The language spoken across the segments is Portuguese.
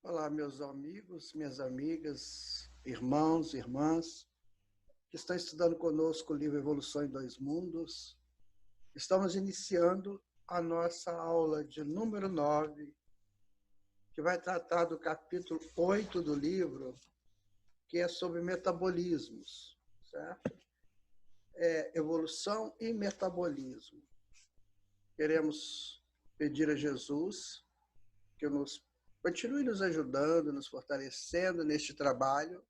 Olá, meus amigos, minhas amigas, irmãos, irmãs, que estão estudando conosco o livro Evolução em Dois Mundos. Estamos iniciando a nossa aula de número 9, que vai tratar do capítulo 8 do livro, que é sobre metabolismos, certo? Evolução e metabolismo. Queremos pedir a Jesus que continue nos ajudando, nos fortalecendo neste trabalho,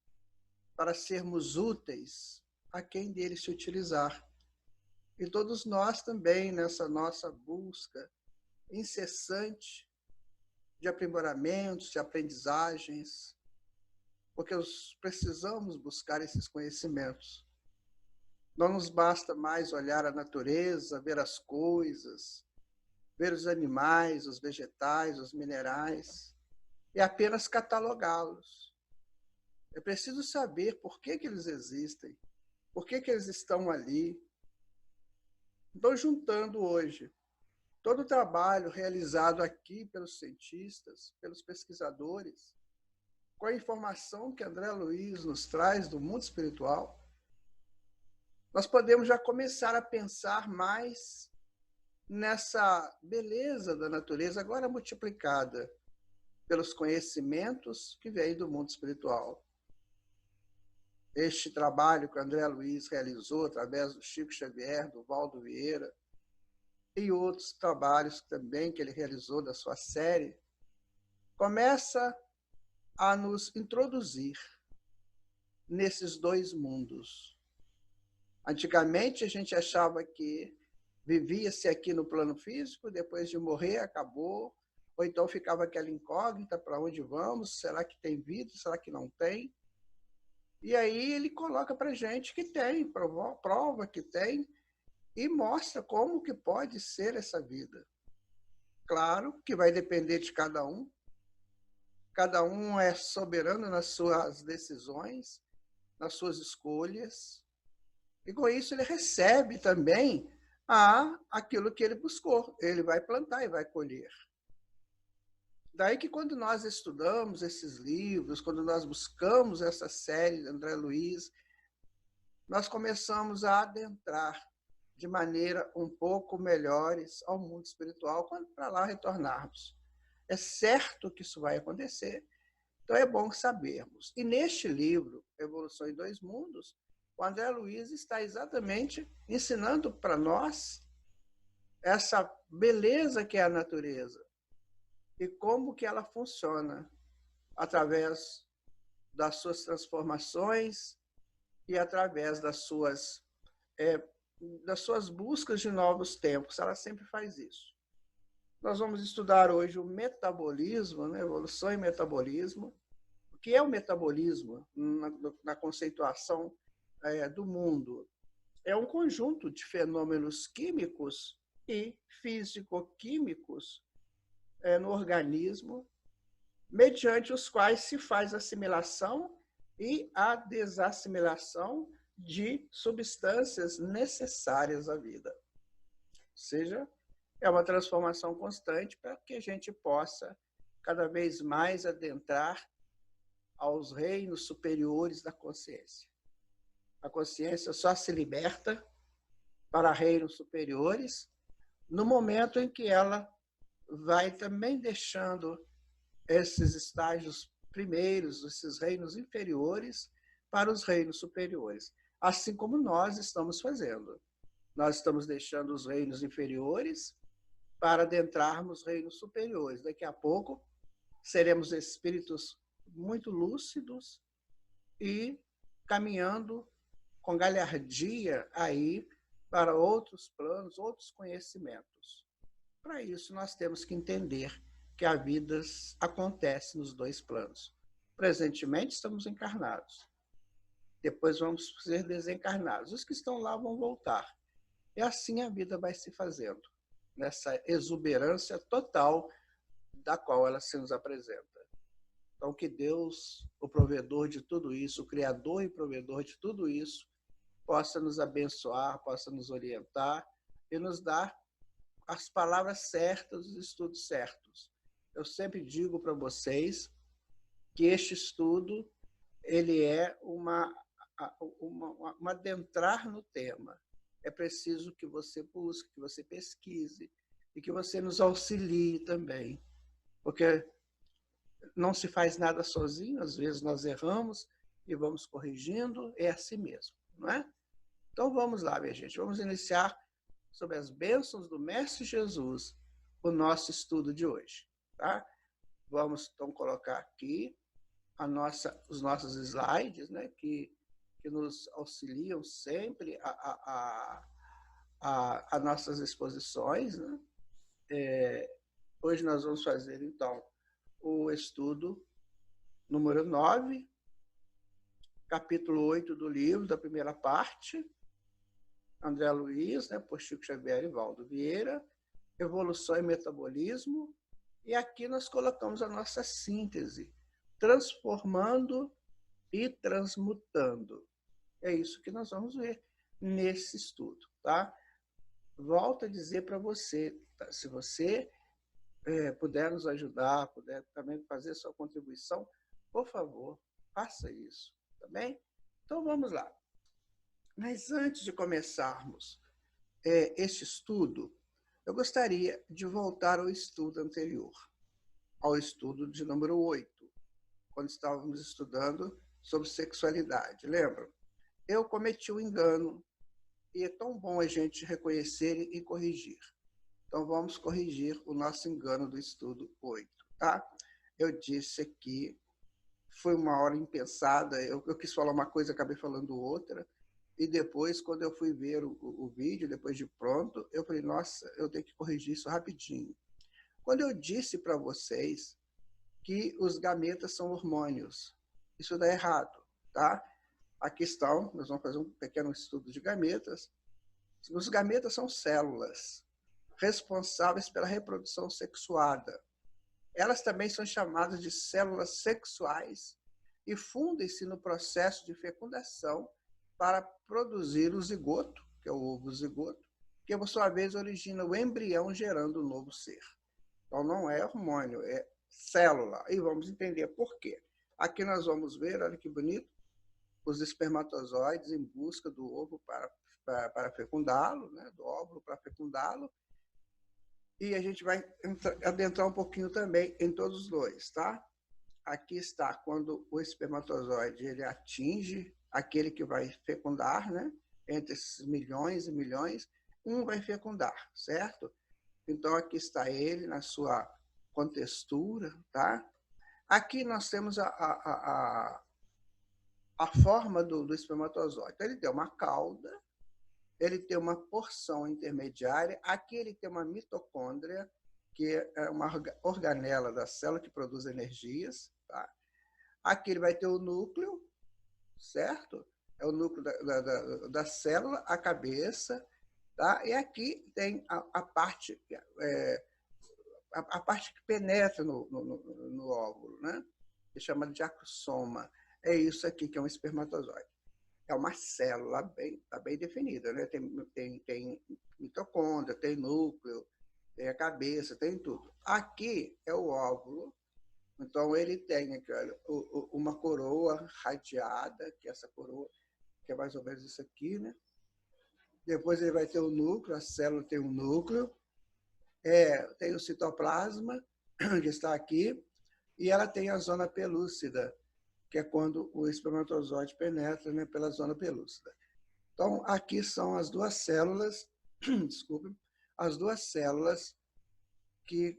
para sermos úteis a quem dele se utilizar. E todos nós também, nessa nossa busca incessante de aprimoramentos, de aprendizagens, porque precisamos buscar esses conhecimentos. Não nos basta mais olhar a natureza, ver as coisas, ver os animais, os vegetais, os minerais, e apenas catalogá-los. É preciso saber por que eles existem, por que eles estão ali. Estou juntando hoje todo o trabalho realizado aqui pelos cientistas, pelos pesquisadores, com a informação que André Luiz nos traz do mundo espiritual. Nós podemos já começar a pensar mais nessa beleza da natureza, agora multiplicada pelos conhecimentos que vêm do mundo espiritual. Este trabalho que o André Luiz realizou através do Chico Xavier, do Valdo Vieira, e outros trabalhos também que ele realizou da sua série, começa a nos introduzir nesses dois mundos. Antigamente, a gente achava que vivia-se aqui no plano físico, depois de morrer, acabou, ou então ficava aquela incógnita, para onde vamos, será que tem vida, será que não tem? E aí ele coloca para a gente que tem, prova que tem, e mostra como que pode ser essa vida. Claro que vai depender de cada um é soberano nas suas decisões, nas suas escolhas, e com isso ele recebe também aquilo que ele buscou, ele vai plantar e vai colher. Daí que quando nós estudamos esses livros, quando nós buscamos essa série de André Luiz, nós começamos a adentrar de maneira um pouco melhores ao mundo espiritual, quando para lá retornarmos. É certo que isso vai acontecer, então é bom sabermos. E neste livro, Evolução em Dois Mundos, o André Luiz está exatamente ensinando para nós essa beleza que é a natureza e como que ela funciona através das suas transformações e através das suas buscas de novos tempos. Ela sempre faz isso. Nós vamos estudar hoje o metabolismo, né? Evolução e metabolismo. O que é o metabolismo na conceituação do mundo? É um conjunto de fenômenos químicos e físico-químicos no organismo, mediante os quais se faz a assimilação e a desassimilação de substâncias necessárias à vida. Ou seja, é uma transformação constante para que a gente possa cada vez mais adentrar aos reinos superiores da consciência. A consciência só se liberta para reinos superiores no momento em que ela vai também deixando esses estágios primeiros, esses reinos inferiores, para os reinos superiores. Assim como nós estamos fazendo. Nós estamos deixando os reinos inferiores para adentrarmos reinos superiores. Daqui a pouco seremos espíritos muito lúcidos e caminhando com galhardia aí para outros planos, outros conhecimentos. Para isso, nós temos que entender que a vida acontece nos dois planos. Presentemente, estamos encarnados. Depois vamos ser desencarnados. Os que estão lá vão voltar. E assim a vida vai se fazendo. nessa exuberância total da qual ela se nos apresenta. Então, que Deus, o provedor de tudo isso, o criador e provedor de tudo isso, possa nos abençoar, possa nos orientar e nos dar as palavras certas, os estudos certos. Eu sempre digo para vocês que este estudo ele é um adentrar no tema. É preciso que você busque, que você pesquise e que você nos auxilie também, porque não se faz nada sozinho, às vezes nós erramos e vamos corrigindo, é assim mesmo, não é? Então vamos lá, minha gente, vamos iniciar sobre as bênçãos do Mestre Jesus, o nosso estudo de hoje, tá? Vamos então colocar aqui os nossos slides, né, que nos auxiliam sempre a nossas exposições, né? Hoje nós vamos fazer, então, o estudo número 9, capítulo 8 do livro, da primeira parte, André Luiz, né, por Chico Xavier e Valdo Vieira, Evolução e Metabolismo, e aqui nós colocamos a nossa síntese, transformando e transmutando. É isso que nós vamos ver nesse estudo, tá? Volto a dizer para você, tá? Se você puder nos ajudar, puder também fazer sua contribuição, por favor, faça isso, tá bem? Então vamos lá. Mas antes de começarmos este estudo, eu gostaria de voltar ao estudo anterior, ao estudo de número 8, quando estávamos estudando sobre sexualidade. Lembram? Eu cometi um engano e é tão bom a gente reconhecer e corrigir. Então, vamos corrigir o nosso engano do estudo 8, tá? Eu disse aqui, foi uma hora impensada, eu quis falar uma coisa, acabei falando outra, e depois, quando eu fui ver o vídeo, depois de pronto, eu falei, nossa, eu tenho que corrigir isso rapidinho. Quando eu disse para vocês que os gametas são hormônios, isso dá errado, tá? Aqui estão, nós vamos fazer um pequeno estudo de gametas. Os gametas são células responsáveis pela reprodução sexuada. Elas também são chamadas de células sexuais e fundem-se no processo de fecundação para produzir o zigoto, que é o ovo zigoto, que por sua vez origina o embrião gerando um novo ser. Então não é hormônio, é célula. E vamos entender por quê. Aqui nós vamos ver, olha que bonito, os espermatozoides em busca do ovo para fecundá-lo, né? Do óvulo para fecundá-lo. E a gente vai adentrar um pouquinho também em todos os dois, tá? Aqui está quando o espermatozoide ele atinge aquele que vai fecundar, né? Entre esses milhões e milhões, um vai fecundar, certo? Então aqui está ele na sua contextura, tá? Aqui nós temos a forma do espermatozoide. Então, ele tem uma cauda, ele tem uma porção intermediária, aqui ele tem uma mitocôndria, que é uma organela da célula que produz energias. Tá? Aqui ele vai ter o núcleo, certo? É o núcleo da célula, a cabeça. Tá? E aqui tem a parte que penetra no óvulo, né? Que chama de acrosoma. É isso aqui que é um espermatozoide. É uma célula tá bem definida, né? Tem mitocôndria, tem núcleo, tem a cabeça, tem tudo. Aqui é o óvulo, então ele tem aqui, olha, uma coroa radiada, que é essa coroa, que é mais ou menos isso aqui, né? Depois ele vai ter o núcleo, a célula tem um núcleo, tem o citoplasma, que está aqui, e ela tem a zona pelúcida, que é quando o espermatozoide penetra, né, pela zona pelúcida. Então, aqui são as duas células, desculpe, as duas células que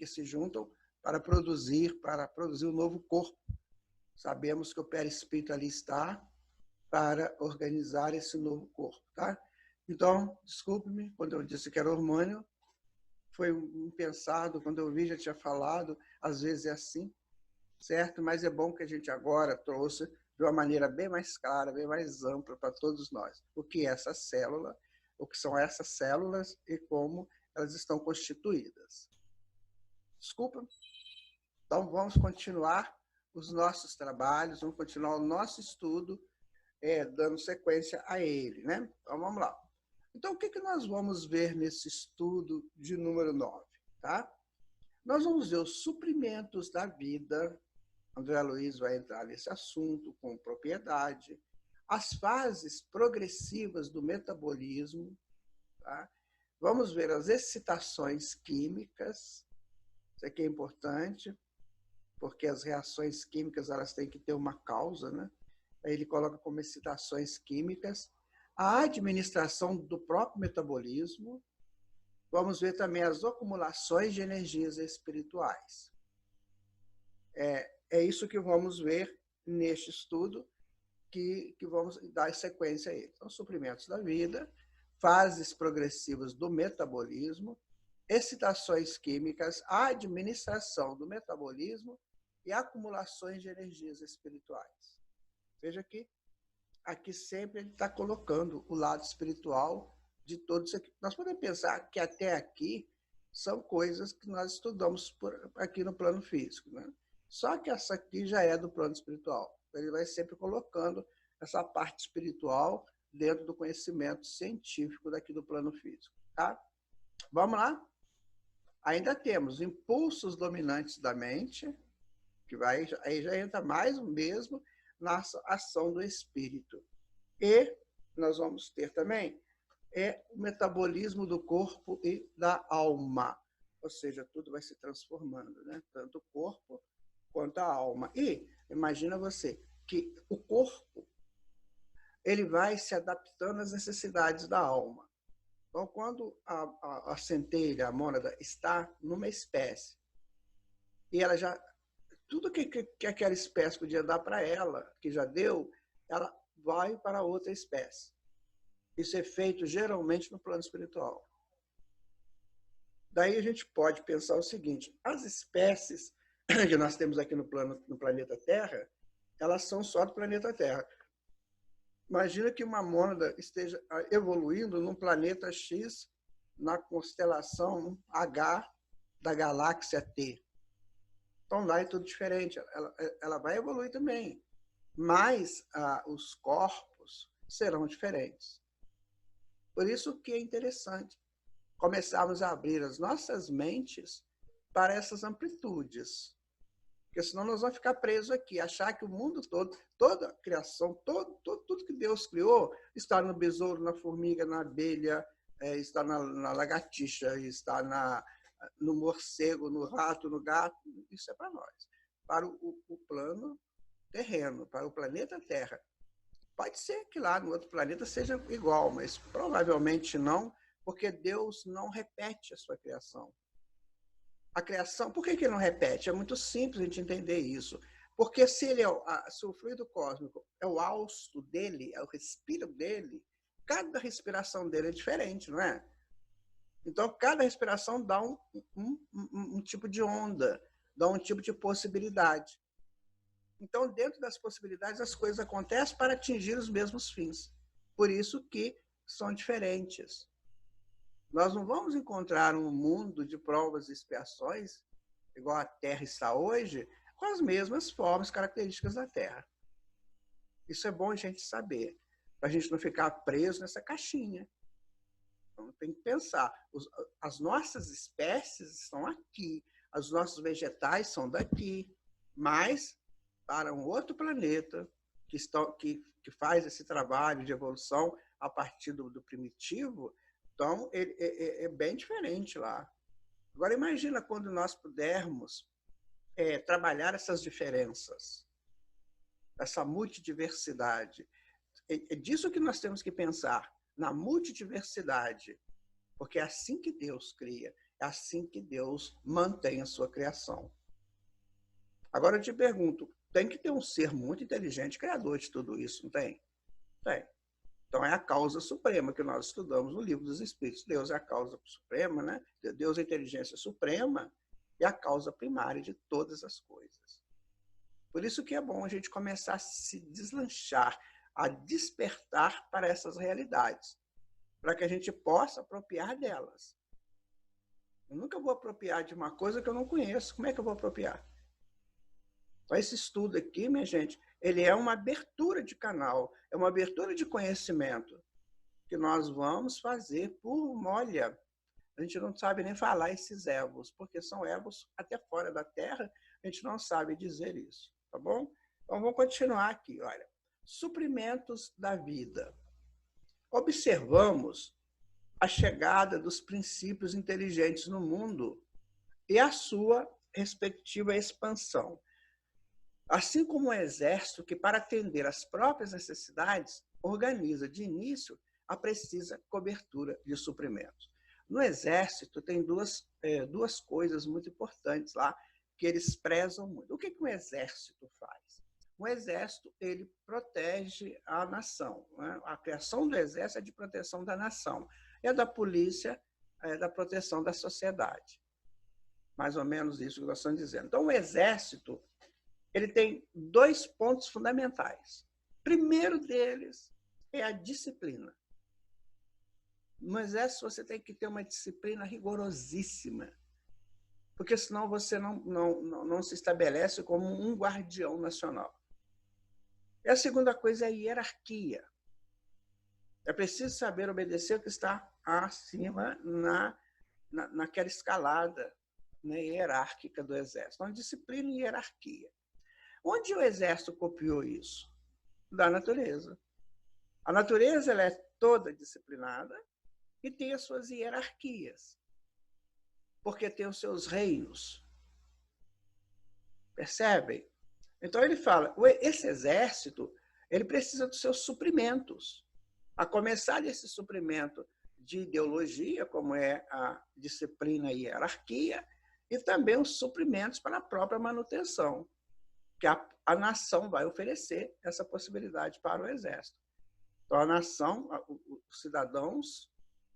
se juntam para produzir um novo corpo. Sabemos que o perispírito ali está para organizar esse novo corpo, tá? Então, desculpe-me, quando eu disse que era hormônio, foi impensado, quando eu vi já tinha falado, às vezes é assim, certo? Mas é bom que a gente agora trouxe de uma maneira bem mais clara, bem mais ampla para todos nós. O que é essa célula? o que são essas células e como elas estão constituídas. Desculpa. Então, vamos continuar os nossos trabalhos, vamos continuar o nosso estudo, dando sequência a ele, né? Então, vamos lá. Então, o que nós vamos ver nesse estudo de número 9, tá? Nós vamos ver os suprimentos da vida. André Luiz vai entrar nesse assunto com propriedade. As fases progressivas do metabolismo, tá? Vamos ver as excitações químicas. Isso aqui é importante, porque as reações químicas elas têm que ter uma causa, né? Aí ele coloca como excitações químicas. A administração do próprio metabolismo. Vamos ver também as acumulações de energias espirituais. É isso que vamos ver neste estudo, que vamos dar sequência a ele. Então, suprimentos da vida, fases progressivas do metabolismo, excitações químicas, a administração do metabolismo e acumulações de energias espirituais. Veja que aqui sempre ele está colocando o lado espiritual de tudo isso aqui. Nós podemos pensar que até aqui são coisas que nós estudamos aqui no plano físico, né? Só que essa aqui já é do plano espiritual. Ele vai sempre colocando essa parte espiritual dentro do conhecimento científico daqui do plano físico, tá? Vamos lá? Ainda temos impulsos dominantes da mente, que aí já entra mais o mesmo na ação do espírito. E nós vamos ter também o metabolismo do corpo e da alma. Ou seja, tudo vai se transformando, né? Tanto o corpo quanto a alma. E imagina você que o corpo ele vai se adaptando às necessidades da alma. Então, quando a centelha, a mônada, está numa espécie e ela já tudo que aquela espécie podia dar para ela, que já deu, ela vai para outra espécie. Isso é feito geralmente no plano espiritual. Daí a gente pode pensar o seguinte: as espécies que nós temos aqui no planeta Terra, elas são só do planeta Terra. Imagina que uma mônada esteja evoluindo num planeta X, na constelação H da galáxia T. Então, lá é tudo diferente. Ela vai evoluir também. Mas os corpos serão diferentes. Por isso que é interessante começarmos a abrir as nossas mentes para essas amplitudes. Porque senão nós vamos ficar presos aqui, achar que o mundo todo, toda a criação, tudo que Deus criou, está no besouro, na formiga, na abelha, está na lagartixa, está no morcego, no rato, no gato. Isso é para nós. Para o plano terreno, para o planeta Terra. Pode ser que lá no outro planeta seja igual, mas provavelmente não, porque Deus não repete a sua criação. A criação, por que ele não repete? É muito simples a gente entender isso. Porque se ele se o fluido cósmico é o hausto dele, é o respiro dele, cada respiração dele é diferente, não é? Então, cada respiração dá um tipo de onda, dá um tipo de possibilidade. Então, dentro das possibilidades, as coisas acontecem para atingir os mesmos fins. Por isso que são diferentes. Nós não vamos encontrar um mundo de provas e expiações, igual a Terra está hoje, com as mesmas formas, características da Terra. Isso é bom a gente saber, para a gente não ficar preso nessa caixinha. Então, tem que pensar. As nossas espécies estão aqui, os nossos vegetais são daqui, mas para um outro planeta que faz esse trabalho de evolução a partir do primitivo, então é bem diferente lá. Agora, imagina quando nós pudermos trabalhar essas diferenças, essa multidiversidade. É disso que nós temos que pensar, na multidiversidade, porque é assim que Deus cria, é assim que Deus mantém a sua criação. Agora eu te pergunto, tem que ter um ser muito inteligente, criador de tudo isso, não tem? Tem. Então é a causa suprema que nós estudamos no Livro dos Espíritos. Deus é a causa suprema, né? Deus é a inteligência suprema e a causa primária de todas as coisas. Por isso que é bom a gente começar a se deslanchar, a despertar para essas realidades. para que a gente possa apropriar delas. Eu nunca vou apropriar de uma coisa que eu não conheço. Como é que eu vou apropriar? Então, esse estudo aqui, minha gente, ele é uma abertura de canal, é uma abertura de conhecimento que nós vamos fazer por molha. A gente não sabe nem falar esses evos, porque são evos até fora da Terra, a gente não sabe dizer isso, tá bom? Então, vamos continuar aqui, olha. Suprimentos da vida. Observamos a chegada dos princípios inteligentes no mundo e a sua respectiva expansão. Assim como o exército, que para atender às próprias necessidades, organiza de início a precisa cobertura de suprimentos. No exército tem duas coisas muito importantes lá, que eles prezam muito. O que o exército faz? O exército, ele protege a nação, né? A criação do exército é de proteção da nação. E a da polícia é da proteção da sociedade. Mais ou menos isso que nós estamos dizendo. Então, o exército, ele tem 2 pontos fundamentais. O primeiro deles é a disciplina. No exército, você tem que ter uma disciplina rigorosíssima, porque senão você não se estabelece como um guardião nacional. E a segunda coisa é a hierarquia. É preciso saber obedecer o que está acima naquela escalada, né, hierárquica do exército. Então, disciplina e hierarquia. Onde o exército copiou isso? Da natureza. A natureza ela é toda disciplinada e tem as suas hierarquias, porque tem os seus reinos. Percebem? Então ele fala, esse exército, ele precisa dos seus suprimentos. A começar desse suprimento de ideologia, como é a disciplina e hierarquia, e também os suprimentos para a própria manutenção, que a nação vai oferecer essa possibilidade para o exército. Então, a nação, os cidadãos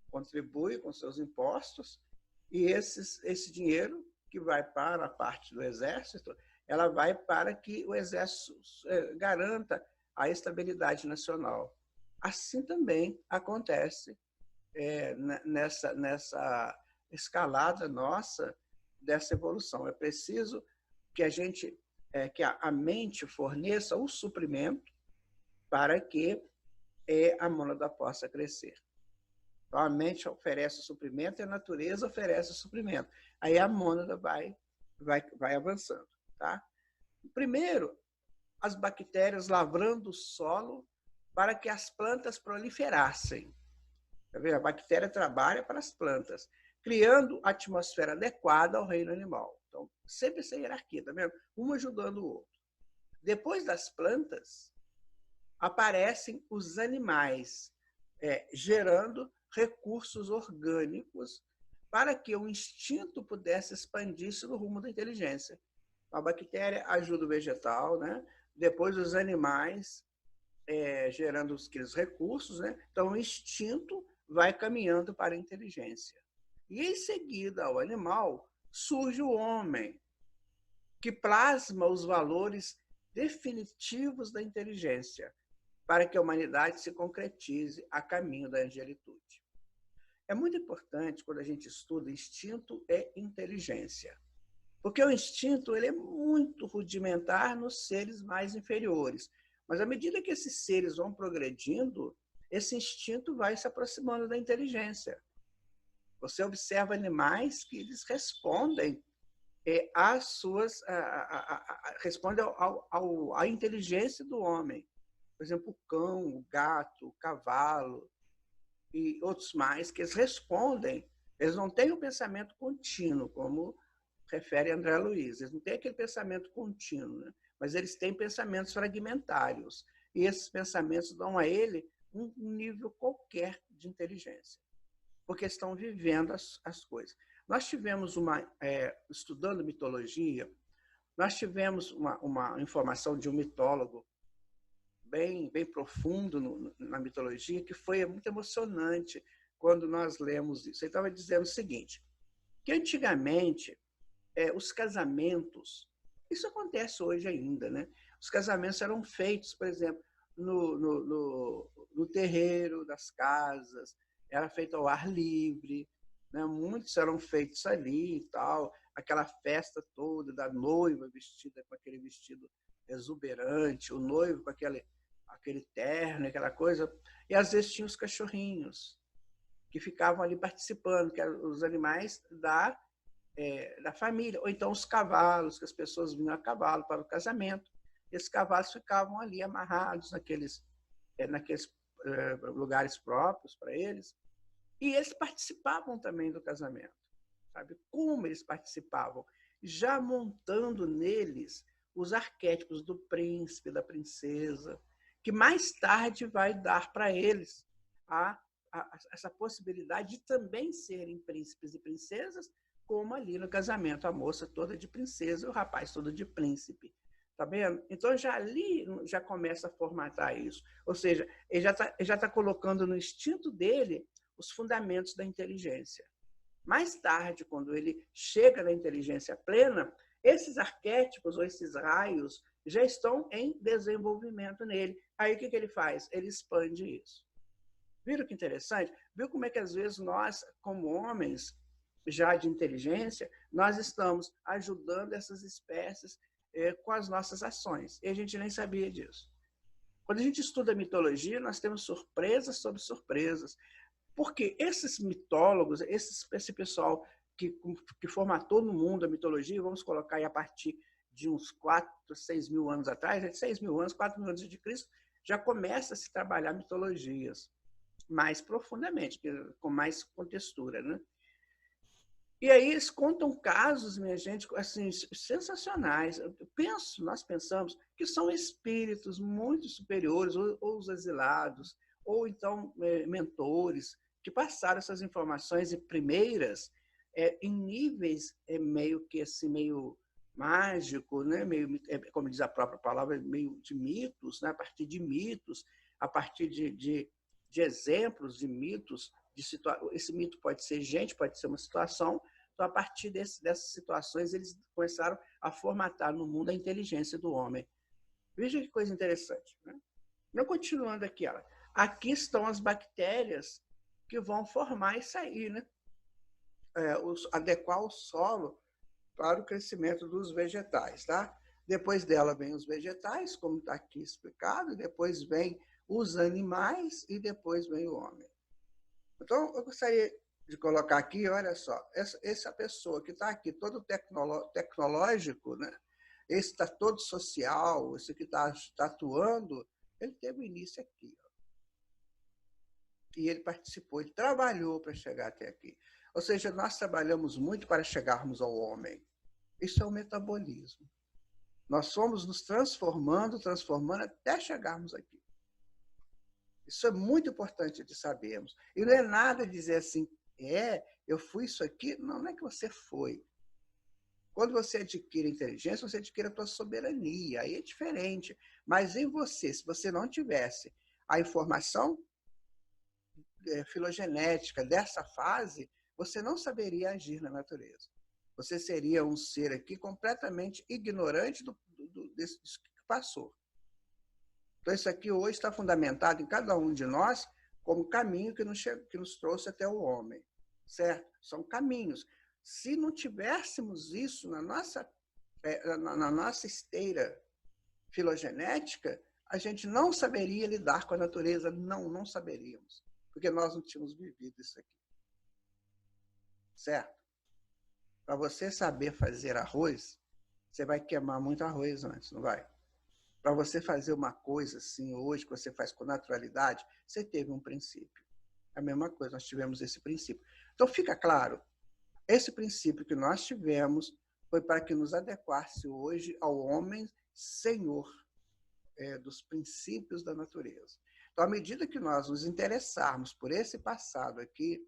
contribuem com seus impostos e esse dinheiro que vai para a parte do exército, ela vai para que o exército garanta a estabilidade nacional. Assim também acontece nessa escalada nossa dessa evolução. É preciso que que a mente forneça o suprimento para que a mônada possa crescer. Então, a mente oferece o suprimento e a natureza oferece o suprimento. Aí a mônada vai avançando. Tá? Primeiro, as bactérias lavrando o solo para que as plantas proliferassem. Tá vendo? A bactéria trabalha para as plantas, criando a atmosfera adequada ao reino animal. Então, sempre essa hierarquia, tá vendo? Um ajudando o outro. Depois das plantas, aparecem os animais, gerando recursos orgânicos para que o instinto pudesse expandir-se no rumo da inteligência. A bactéria ajuda o vegetal, né? Depois os animais gerando aqueles recursos, né? Então o instinto vai caminhando para a inteligência. E em seguida ao animal surge o homem, que plasma os valores definitivos da inteligência, para que a humanidade se concretize a caminho da angelitude. É muito importante, quando a gente estuda instinto e inteligência, porque o instinto ele é muito rudimentar nos seres mais inferiores, mas à medida que esses seres vão progredindo, esse instinto vai se aproximando da inteligência. Você observa animais que eles respondem respondem à inteligência do homem. Por exemplo, o cão, o gato, o cavalo e outros mais, que eles respondem, eles não têm um pensamento contínuo, como refere André Luiz, eles não têm aquele pensamento contínuo, né? Mas eles têm pensamentos fragmentários, e esses pensamentos dão a ele um nível qualquer de inteligência, porque estão vivendo as coisas. Nós tivemos estudando mitologia, nós tivemos uma informação de um mitólogo bem profundo na mitologia, que foi muito emocionante quando nós lemos isso. Ele estava dizendo o seguinte, que antigamente os casamentos, isso acontece hoje ainda, né? Os casamentos eram feitos, por exemplo, no terreiro das casas, era feito ao ar livre, né? Muitos eram feitos ali e tal, aquela festa toda da noiva vestida com aquele vestido exuberante, o noivo com aquele terno, aquela coisa, e às vezes tinha os cachorrinhos que ficavam ali participando, que eram os animais da família, ou então os cavalos, que as pessoas vinham a cavalo para o casamento, e esses cavalos ficavam ali amarrados naqueles lugares próprios para eles, e eles participavam também do casamento. Sabe como eles participavam? Já montando neles os arquétipos do príncipe, da princesa, que mais tarde vai dar para eles essa possibilidade de também serem príncipes e princesas, como ali no casamento, a moça toda de princesa e o rapaz todo de príncipe. Tá vendo? Então, já ali já começa a formatar isso. Ou seja, ele já tá colocando no instinto dele os fundamentos da inteligência. Mais tarde, quando ele chega na inteligência plena, esses arquétipos ou esses raios já estão em desenvolvimento nele. Aí o que ele faz? Ele expande isso. Viram que interessante? Viu como é que às vezes nós, como homens já de inteligência, nós estamos ajudando essas espécies com as nossas ações. E a gente nem sabia disso. Quando a gente estuda mitologia, nós temos surpresas sobre surpresas. Porque esses mitólogos, esse pessoal que formatou no mundo a mitologia, vamos colocar aí a partir de uns 4, 6 mil anos atrás, 6 mil anos, 4 mil anos de Cristo, já começa a se trabalhar mitologias mais profundamente, com mais contextura, né? E aí eles contam casos, minha gente, assim, sensacionais. Nós pensamos que são espíritos muito superiores, ou os exilados, ou então mentores, que passaram essas informações primeiras em níveis meio que assim, meio mágico, né? Meio, como diz a própria palavra, meio de mitos, né? A partir de mitos, a partir de exemplos de mitos, esse mito pode ser gente, pode ser uma situação. Então, a partir dessas situações, eles começaram a formatar no mundo a inteligência do homem. Veja que coisa interessante. Né? Não continuando aqui, aqui estão as bactérias que vão formar isso aí, né? Adequar o solo para o crescimento dos vegetais. Tá? Depois dela vem os vegetais, como está aqui explicado, depois vem os animais e depois vem o homem. Então, eu gostaria de colocar aqui, olha só, essa pessoa que está aqui todo tecnológico, né? Esse está todo social, esse que está atuando, ele teve o início aqui. Ó. E ele participou, ele trabalhou para chegar até aqui. Ou seja, nós trabalhamos muito para chegarmos ao homem. Isso é o metabolismo. Nós fomos nos transformando até chegarmos aqui. Isso é muito importante de sabermos. E não é nada dizer assim, eu fui isso aqui. Não é que você foi. Quando você adquire inteligência, você adquire a sua soberania. Aí é diferente. Mas em você, se você não tivesse a informação filogenética dessa fase, você não saberia agir na natureza. Você seria um ser aqui completamente ignorante disso que passou. Então, isso aqui hoje está fundamentado em cada um de nós como caminho que nos trouxe até o homem, certo? São caminhos. Se não tivéssemos isso na nossa esteira filogenética, a gente não saberia lidar com a natureza, não saberíamos, porque nós não tínhamos vivido isso aqui, certo? Para você saber fazer arroz, você vai queimar muito arroz antes, não vai? Para você fazer uma coisa assim hoje, que você faz com naturalidade, você teve um princípio. É a mesma coisa, nós tivemos esse princípio. Então, fica claro, esse princípio que nós tivemos foi para que nos adequasse hoje ao homem senhor dos princípios da natureza. Então, à medida que nós nos interessarmos por esse passado aqui,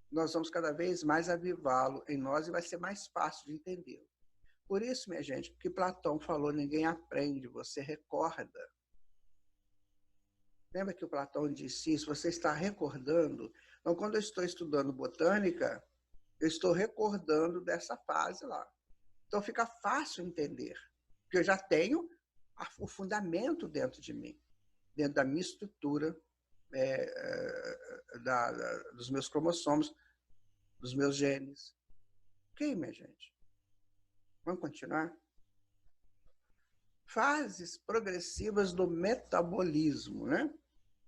nós vamos cada vez mais avivá-lo em nós e vai ser mais fácil de entendê-lo. Por isso, minha gente, que Platão falou, ninguém aprende, você recorda. Lembra que o Platão disse isso? Você está recordando. Então, quando eu estou estudando botânica, eu estou recordando dessa fase lá. Então, fica fácil entender, porque eu já tenho o fundamento dentro de mim, dentro da minha estrutura dos meus cromossomos, dos meus genes. Ok, minha gente? Vamos continuar? Fases progressivas do metabolismo, né?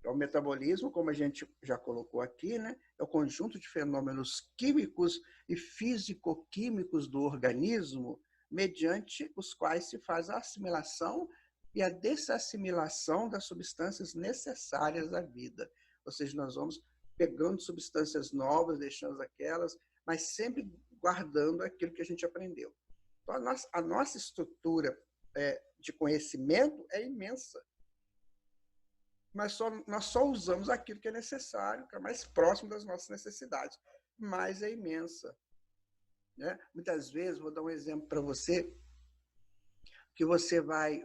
O metabolismo, como a gente já colocou aqui, né, é o conjunto de fenômenos químicos e físico-químicos do organismo, mediante os quais se faz a assimilação e a desassimilação das substâncias necessárias à vida. Ou seja, nós vamos pegando substâncias novas, deixando aquelas, mas sempre guardando aquilo que a gente aprendeu. Então, a nossa estrutura de conhecimento é imensa. Nós só usamos aquilo que é necessário, que é mais próximo das nossas necessidades, mas é imensa. Né? Muitas vezes, vou dar um exemplo para você, que você vai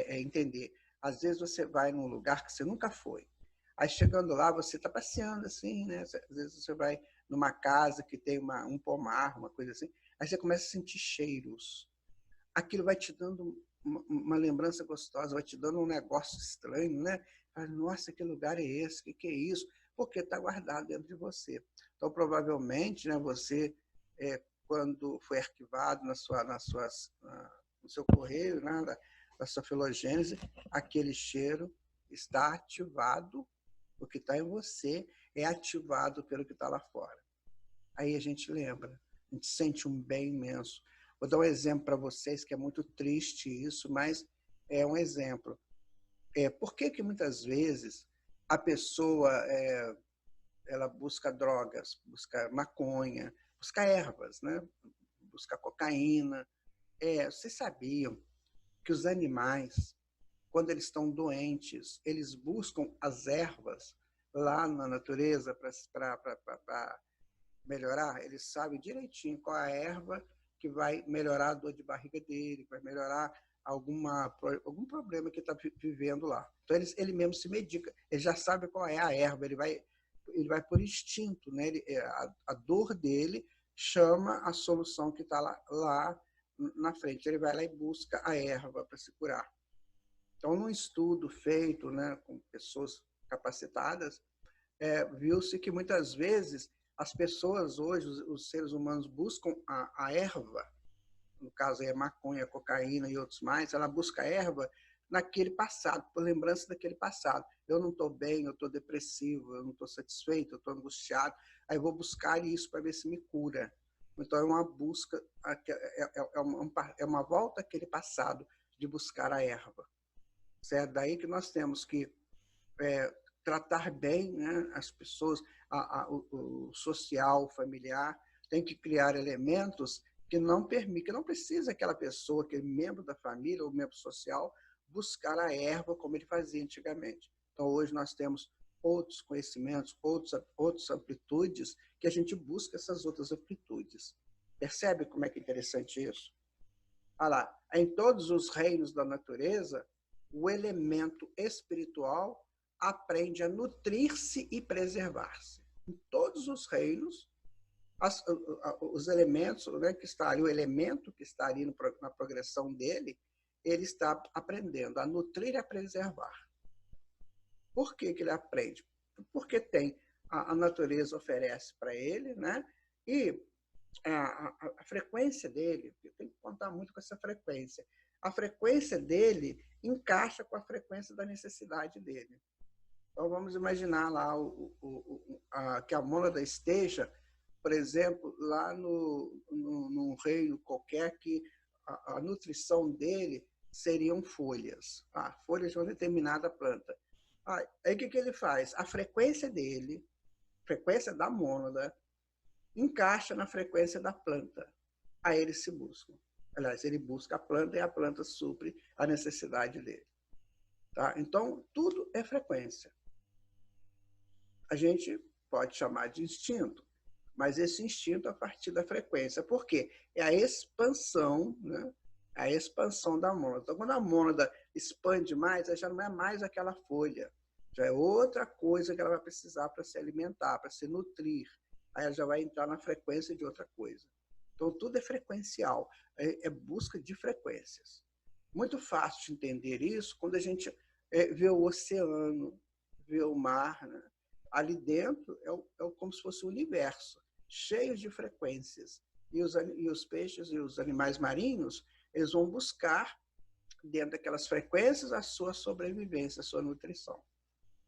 entender. Às vezes você vai num lugar que você nunca foi. Aí chegando lá, você está passeando assim, né? Às vezes você vai numa casa que tem um pomar, uma coisa assim, aí você começa a sentir cheiros. Aquilo vai te dando uma lembrança gostosa, vai te dando um negócio estranho, né? Nossa, que lugar é esse? O que é isso? Porque está guardado dentro de você. Então, provavelmente, né, você, quando foi arquivado no seu correio, né, da sua filogênese, aquele cheiro está ativado, o que está em você é ativado pelo que está lá fora. Aí a gente lembra, a gente sente um bem imenso. Vou dar um exemplo para vocês, que é muito triste isso, mas é um exemplo. Por que muitas vezes a pessoa ela busca drogas, busca maconha, busca ervas, né? Busca cocaína? Vocês sabiam que os animais, quando eles estão doentes, eles buscam as ervas lá na natureza para melhorar? Eles sabem direitinho qual é a erva que vai melhorar a dor de barriga dele, vai melhorar algum problema que está vivendo lá. Então, ele mesmo se medica, ele já sabe qual é a erva, ele vai por instinto, né? A dor dele chama a solução que está lá na frente. Ele vai lá e busca a erva para se curar. Então, num estudo feito, né, com pessoas capacitadas, viu-se que muitas vezes as pessoas hoje, os seres humanos, buscam a erva, no caso é maconha, cocaína e outros mais, ela busca a erva naquele passado, por lembrança daquele passado. Eu não estou bem, eu estou depressivo, eu não estou satisfeito, eu estou angustiado, aí eu vou buscar isso para ver se me cura. Então é uma busca, é uma volta àquele passado de buscar a erva. Certo? Daí que nós temos que tratar bem, né, as pessoas, o social, o familiar, tem que criar elementos que não permitem, que não precisa aquela pessoa, aquele membro da família ou membro social, buscar a erva como ele fazia antigamente. Então, hoje nós temos outros conhecimentos, outras amplitudes, que a gente busca essas outras amplitudes. Percebe como é que é interessante isso? Olha lá, em todos os reinos da natureza, o elemento espiritual aprende a nutrir-se e preservar-se. Em todos os reinos, os elementos, né, que está ali, o elemento que está ali na progressão dele, ele está aprendendo a nutrir e a preservar. Por que ele aprende? Porque a natureza oferece para ele, né? E a frequência dele, tem que contar muito com essa frequência. A frequência dele encaixa com a frequência da necessidade dele. Então, vamos imaginar lá que a mônada esteja, por exemplo, lá num reino qualquer que a nutrição dele seriam folhas. Folhas de uma determinada planta. Aí o que ele faz? A frequência dele, frequência da mônada, encaixa na frequência da planta. Aí eles se buscam. Aliás, ele busca a planta e a planta supre a necessidade dele. Tá? Então, tudo é frequência. A gente pode chamar de instinto, mas esse instinto a partir da frequência. Por quê? É a expansão, né? A expansão da mônada. Então, quando a mônada expande mais, já não é mais aquela folha, já é outra coisa que ela vai precisar para se alimentar, para se nutrir. Aí ela já vai entrar na frequência de outra coisa. Então, tudo é frequencial, é busca de frequências. Muito fácil de entender isso quando a gente vê o oceano, vê o mar, né? Ali dentro como se fosse o universo, cheio de frequências. E os peixes e os animais marinhos, eles vão buscar, dentro daquelas frequências, a sua sobrevivência, a sua nutrição.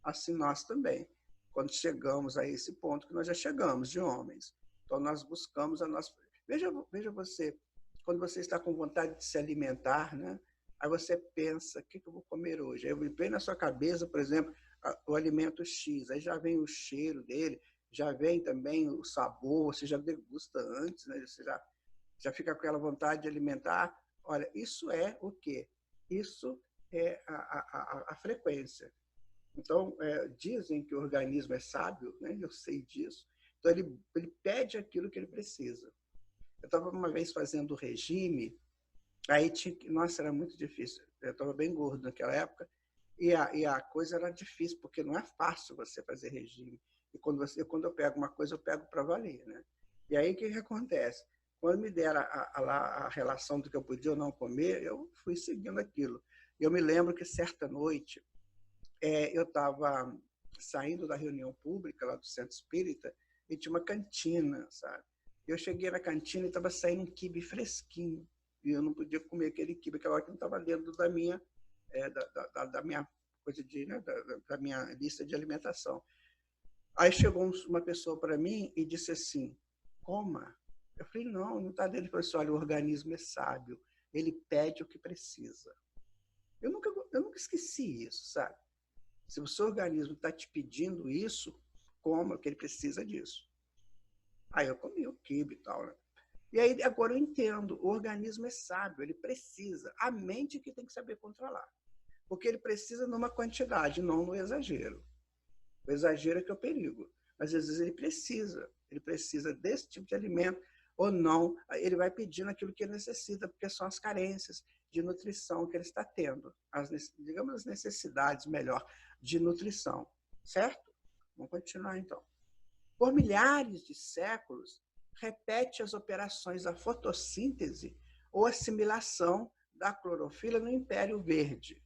Assim nós também, quando chegamos a esse ponto que nós já chegamos, de homens. Então, nós buscamos a nossa... Veja você, quando você está com vontade de se alimentar, né? Aí você pensa, o que eu vou comer hoje? Aí vem na sua cabeça, por exemplo, o alimento X, aí já vem o cheiro dele, já vem também o sabor, você já degusta antes, né? Você já fica com aquela vontade de alimentar. Olha, isso é o quê? Isso é a frequência. Então, dizem que o organismo é sábio, né? Eu sei disso. Então, ele pede aquilo que ele precisa. Eu estava uma vez fazendo regime, aí nossa, era muito difícil. Eu estava bem gordo naquela época, e a coisa era difícil, porque não é fácil você fazer regime. E quando eu pego uma coisa, eu pego para valer, né? E aí, o que acontece? Quando me deram a relação do que eu podia ou não comer, eu fui seguindo aquilo. Eu me lembro que certa noite, eu estava saindo da reunião pública lá do Centro Espírita e tinha uma cantina, sabe? Eu cheguei na cantina e estava saindo um quibe fresquinho. E eu não podia comer aquele quibe, aquela hora que não estava dentro da minha, da minha coisa de, né, da minha lista de alimentação. Aí chegou uma pessoa para mim e disse assim, coma. Eu falei, não está dentro. Ele falou assim, olha, o organismo é sábio, ele pede o que precisa. Eu nunca esqueci isso, sabe? Se o seu organismo está te pedindo isso, coma, porque ele precisa disso. Aí eu comi o quibe e tal, né? E aí agora eu entendo, o organismo é sábio, ele precisa. A mente que tem que saber controlar. Porque ele precisa numa quantidade, não no exagero. O exagero é que é o perigo. Mas às vezes ele precisa desse tipo de alimento ou não. Ele vai pedindo aquilo que ele necessita, porque são as carências de nutrição que ele está tendo. Digamos, as necessidades, melhor, de nutrição. Certo? Vamos continuar então. Por milhares de séculos, repete as operações da fotossíntese ou assimilação da clorofila no Império Verde,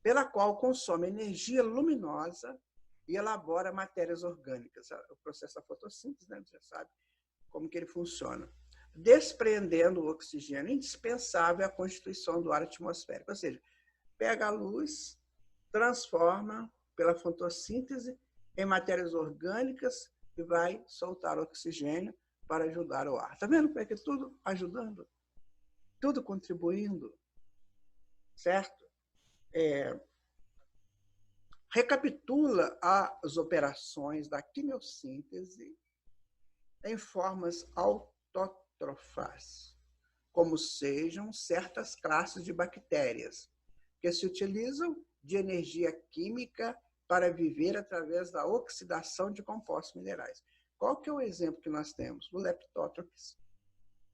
pela qual consome energia luminosa e elabora matérias orgânicas. O processo da fotossíntese, né, você sabe como que ele funciona. Despreendendo o oxigênio indispensável à constituição do ar atmosférico. Ou seja, pega a luz, transforma pela fotossíntese em matérias orgânicas e vai soltar oxigênio para ajudar o ar. Está vendo como é que tudo ajudando? Tudo contribuindo, certo? Recapitula as operações da quimiossíntese em formas autótrofas, como sejam certas classes de bactérias, que se utilizam de energia química para viver através da oxidação de compostos minerais. Qual que é o exemplo que nós temos? O Leptotrophis,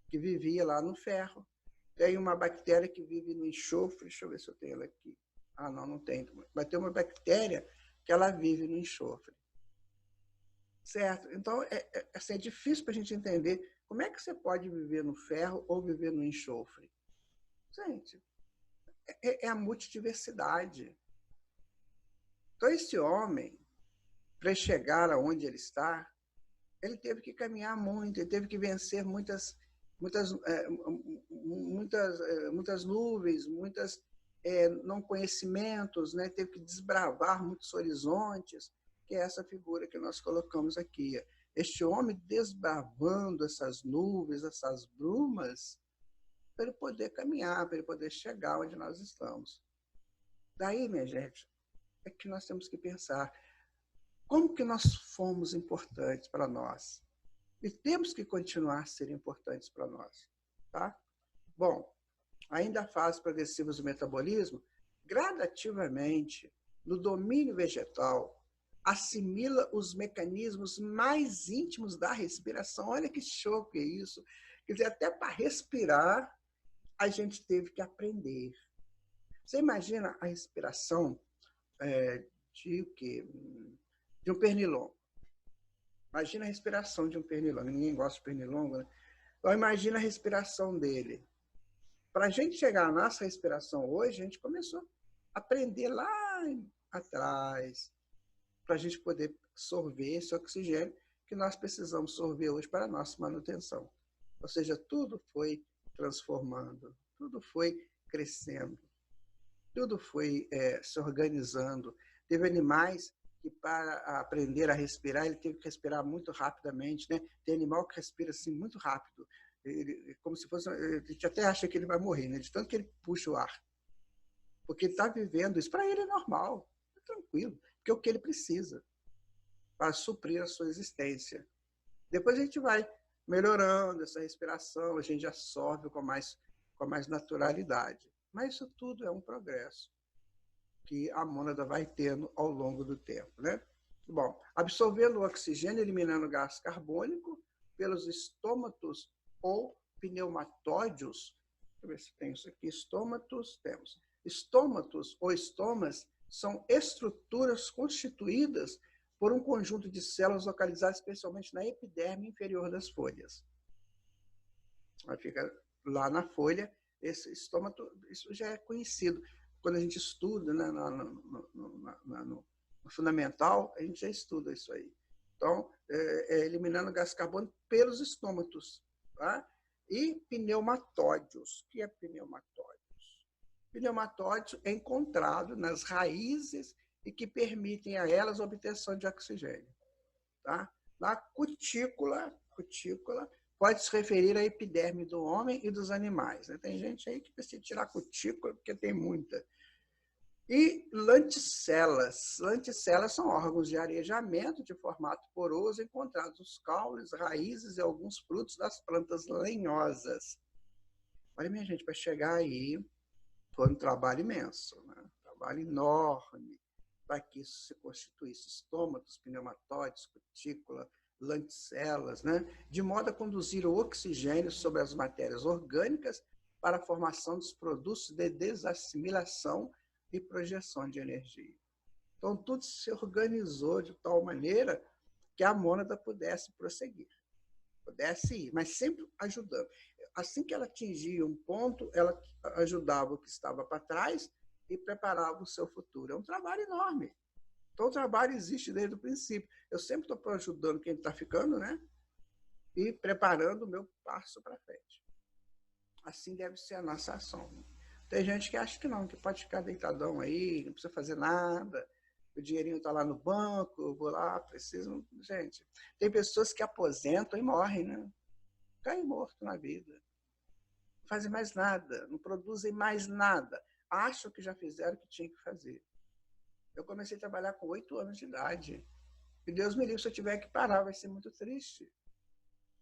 que vivia lá no ferro. Tem uma bactéria que vive no enxofre, deixa eu ver se eu tenho ela aqui. Ah, não tem. Vai ter uma bactéria que ela vive no enxofre. Certo? Então, é difícil para a gente entender como é que você pode viver no ferro ou viver no enxofre. Gente, é a multidiversidade. Então, esse homem, para chegar aonde ele está, ele teve que caminhar muito, ele teve que vencer muitas nuvens, não conhecimentos, né? Teve que desbravar muitos horizontes, que é essa figura que nós colocamos aqui. Este homem desbravando essas nuvens, essas brumas, para ele poder caminhar, para ele poder chegar onde nós estamos. Daí, minha gente, é que nós temos que pensar como que nós fomos importantes para nós. E temos que continuar a ser importantes para nós. Tá? Bom, ainda a fase progressivas do metabolismo, gradativamente, no domínio vegetal, assimila os mecanismos mais íntimos da respiração. Olha que choque é isso. Quer dizer, até para respirar, a gente teve que aprender. Você imagina a respiração de um pernilongo. Imagina a respiração de um pernilongo. Ninguém gosta de pernilongo, né? Então, imagina a respiração dele. Para a gente chegar à nossa respiração hoje, a gente começou a aprender lá atrás. para a gente poder sorver esse oxigênio que nós precisamos sorver hoje para a nossa manutenção. Ou seja, tudo foi transformando, tudo foi crescendo, tudo foi se organizando. Teve animais que, para aprender a respirar, ele teve que respirar muito rapidamente, né? Tem animal que respira assim muito rápido, como se fosse, a gente até acha que ele vai morrer, né? De tanto que ele puxa o ar, porque ele está vivendo isso. Para ele é normal, é tranquilo, porque é o que ele precisa para suprir a sua existência. Depois a gente vai melhorando essa respiração, a gente absorve com mais naturalidade. Mas isso tudo é um progresso que a mônada vai tendo ao longo do tempo, né? Bom, absorvendo o oxigênio, eliminando o gás carbônico pelos estômatos ou pneumatóides. Deixa eu ver se tem isso aqui. Estômatos, temos. Estômatos ou estomas são estruturas constituídas por um conjunto de células localizadas especialmente na epiderme inferior das folhas. Aí fica lá na folha, esse estômato, isso já é conhecido. Quando a gente estuda, né, no fundamental, a gente já estuda isso aí. Então, eliminando gás carbônico pelos estômatos. Tá? E pneumatóides. O que é pneumatóides? Pneumatóides é encontrado nas raízes e que permitem a elas a obtenção de oxigênio. Tá? Na cutícula pode se referir à epiderme do homem e dos animais. Né? Tem gente aí que precisa tirar cutícula, porque tem muita. E lenticelas. Lenticelas são órgãos de arejamento de formato poroso encontrados nos caules, raízes e alguns frutos das plantas lenhosas. Olha, minha gente, para chegar aí foi um trabalho imenso, né? Um trabalho enorme, para que isso se constituísse estômatos, pneumatóides, cutícula, lenticelas, né? De modo a conduzir o oxigênio sobre as matérias orgânicas para a formação dos produtos de desassimilação e projeção de energia. Então, tudo se organizou de tal maneira que a mônada pudesse prosseguir, pudesse ir, mas sempre ajudando. Assim que ela atingia um ponto, ela ajudava o que estava para trás e preparava o seu futuro. É um trabalho enorme. Então, o trabalho existe desde o princípio. Eu sempre estou ajudando quem está ficando, né? E preparando o meu passo para frente. Assim deve ser a nossa ação. Tem gente que acha que não, que pode ficar deitadão aí, não precisa fazer nada, o dinheirinho está lá no banco, eu vou lá, preciso... Gente, tem pessoas que aposentam e morrem, né? Caem morto na vida. Não fazem mais nada, não produzem mais nada. Acham que já fizeram o que tinha que fazer. Eu comecei a trabalhar com 8 anos de idade. E Deus me livre, se eu tiver que parar, vai ser muito triste.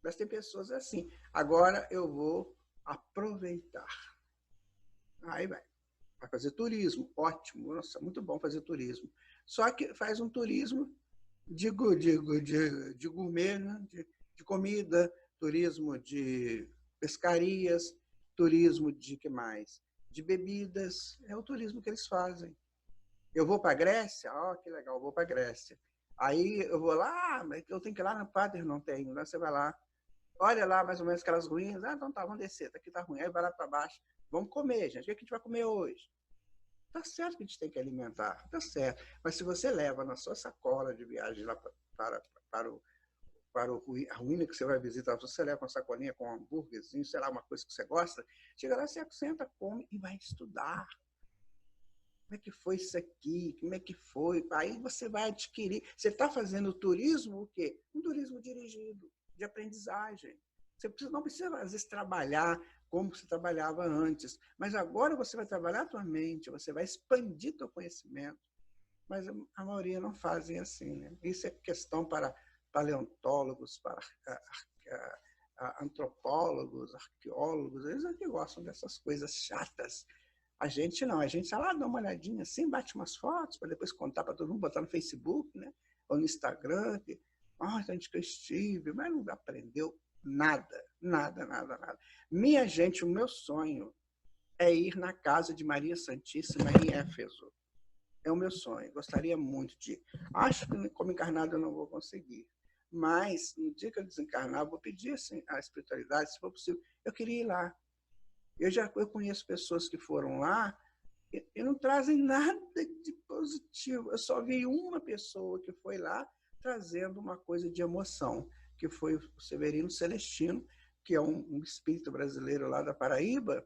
Mas tem pessoas assim. Agora eu vou aproveitar. Aí vai fazer turismo, ótimo, nossa, muito bom fazer turismo. Só que faz um turismo de gourmet, né? de comida, turismo de pescarias, turismo de que mais? De bebidas, é o turismo que eles fazem. Eu vou para a Grécia? Ó, que legal, eu vou para a Grécia. Aí eu vou lá, mas eu tenho que ir lá no Padre, não tenho. Né? Você vai lá, olha lá mais ou menos aquelas ruínas. Ah, então tá, vamos descer, aqui tá ruim. Aí vai lá para baixo. Vamos comer, gente. O que a gente vai comer hoje? Tá certo que a gente tem que alimentar, tá certo. Mas se você leva na sua sacola de viagem lá para a ruína que você vai visitar, você leva uma sacolinha com um hambúrguerzinho, sei lá, uma coisa que você gosta, chega lá, você senta, come e vai estudar. Como é que foi isso aqui? Como é que foi? Aí você vai adquirir. Você está fazendo turismo o quê? Um turismo dirigido, de aprendizagem. Você não precisa, às vezes, trabalhar como você trabalhava antes, mas agora você vai trabalhar a tua mente, você vai expandir teu conhecimento. Mas a maioria não fazem assim, né? Isso é questão para paleontólogos, para antropólogos, arqueólogos, eles é que gostam dessas coisas chatas. A gente não, a gente vai lá, dá uma olhadinha assim, bate umas fotos, para depois contar para todo mundo, botar no Facebook, né? Ou no Instagram, que, gente, que eu estive, mas não aprendeu nada, nada, nada, nada. Minha gente, o meu sonho é ir na casa de Maria Santíssima em Éfeso. É o meu sonho, gostaria muito de ir. Acho que como encarnado eu não vou conseguir, mas no dia que eu desencarnar, eu vou pedir assim, a espiritualidade, se for possível. Eu queria ir lá. Eu conheço pessoas que foram lá e não trazem nada de positivo. Eu só vi uma pessoa que foi lá trazendo uma coisa de emoção, que foi o Severino Celestino, que é um espírito brasileiro lá da Paraíba,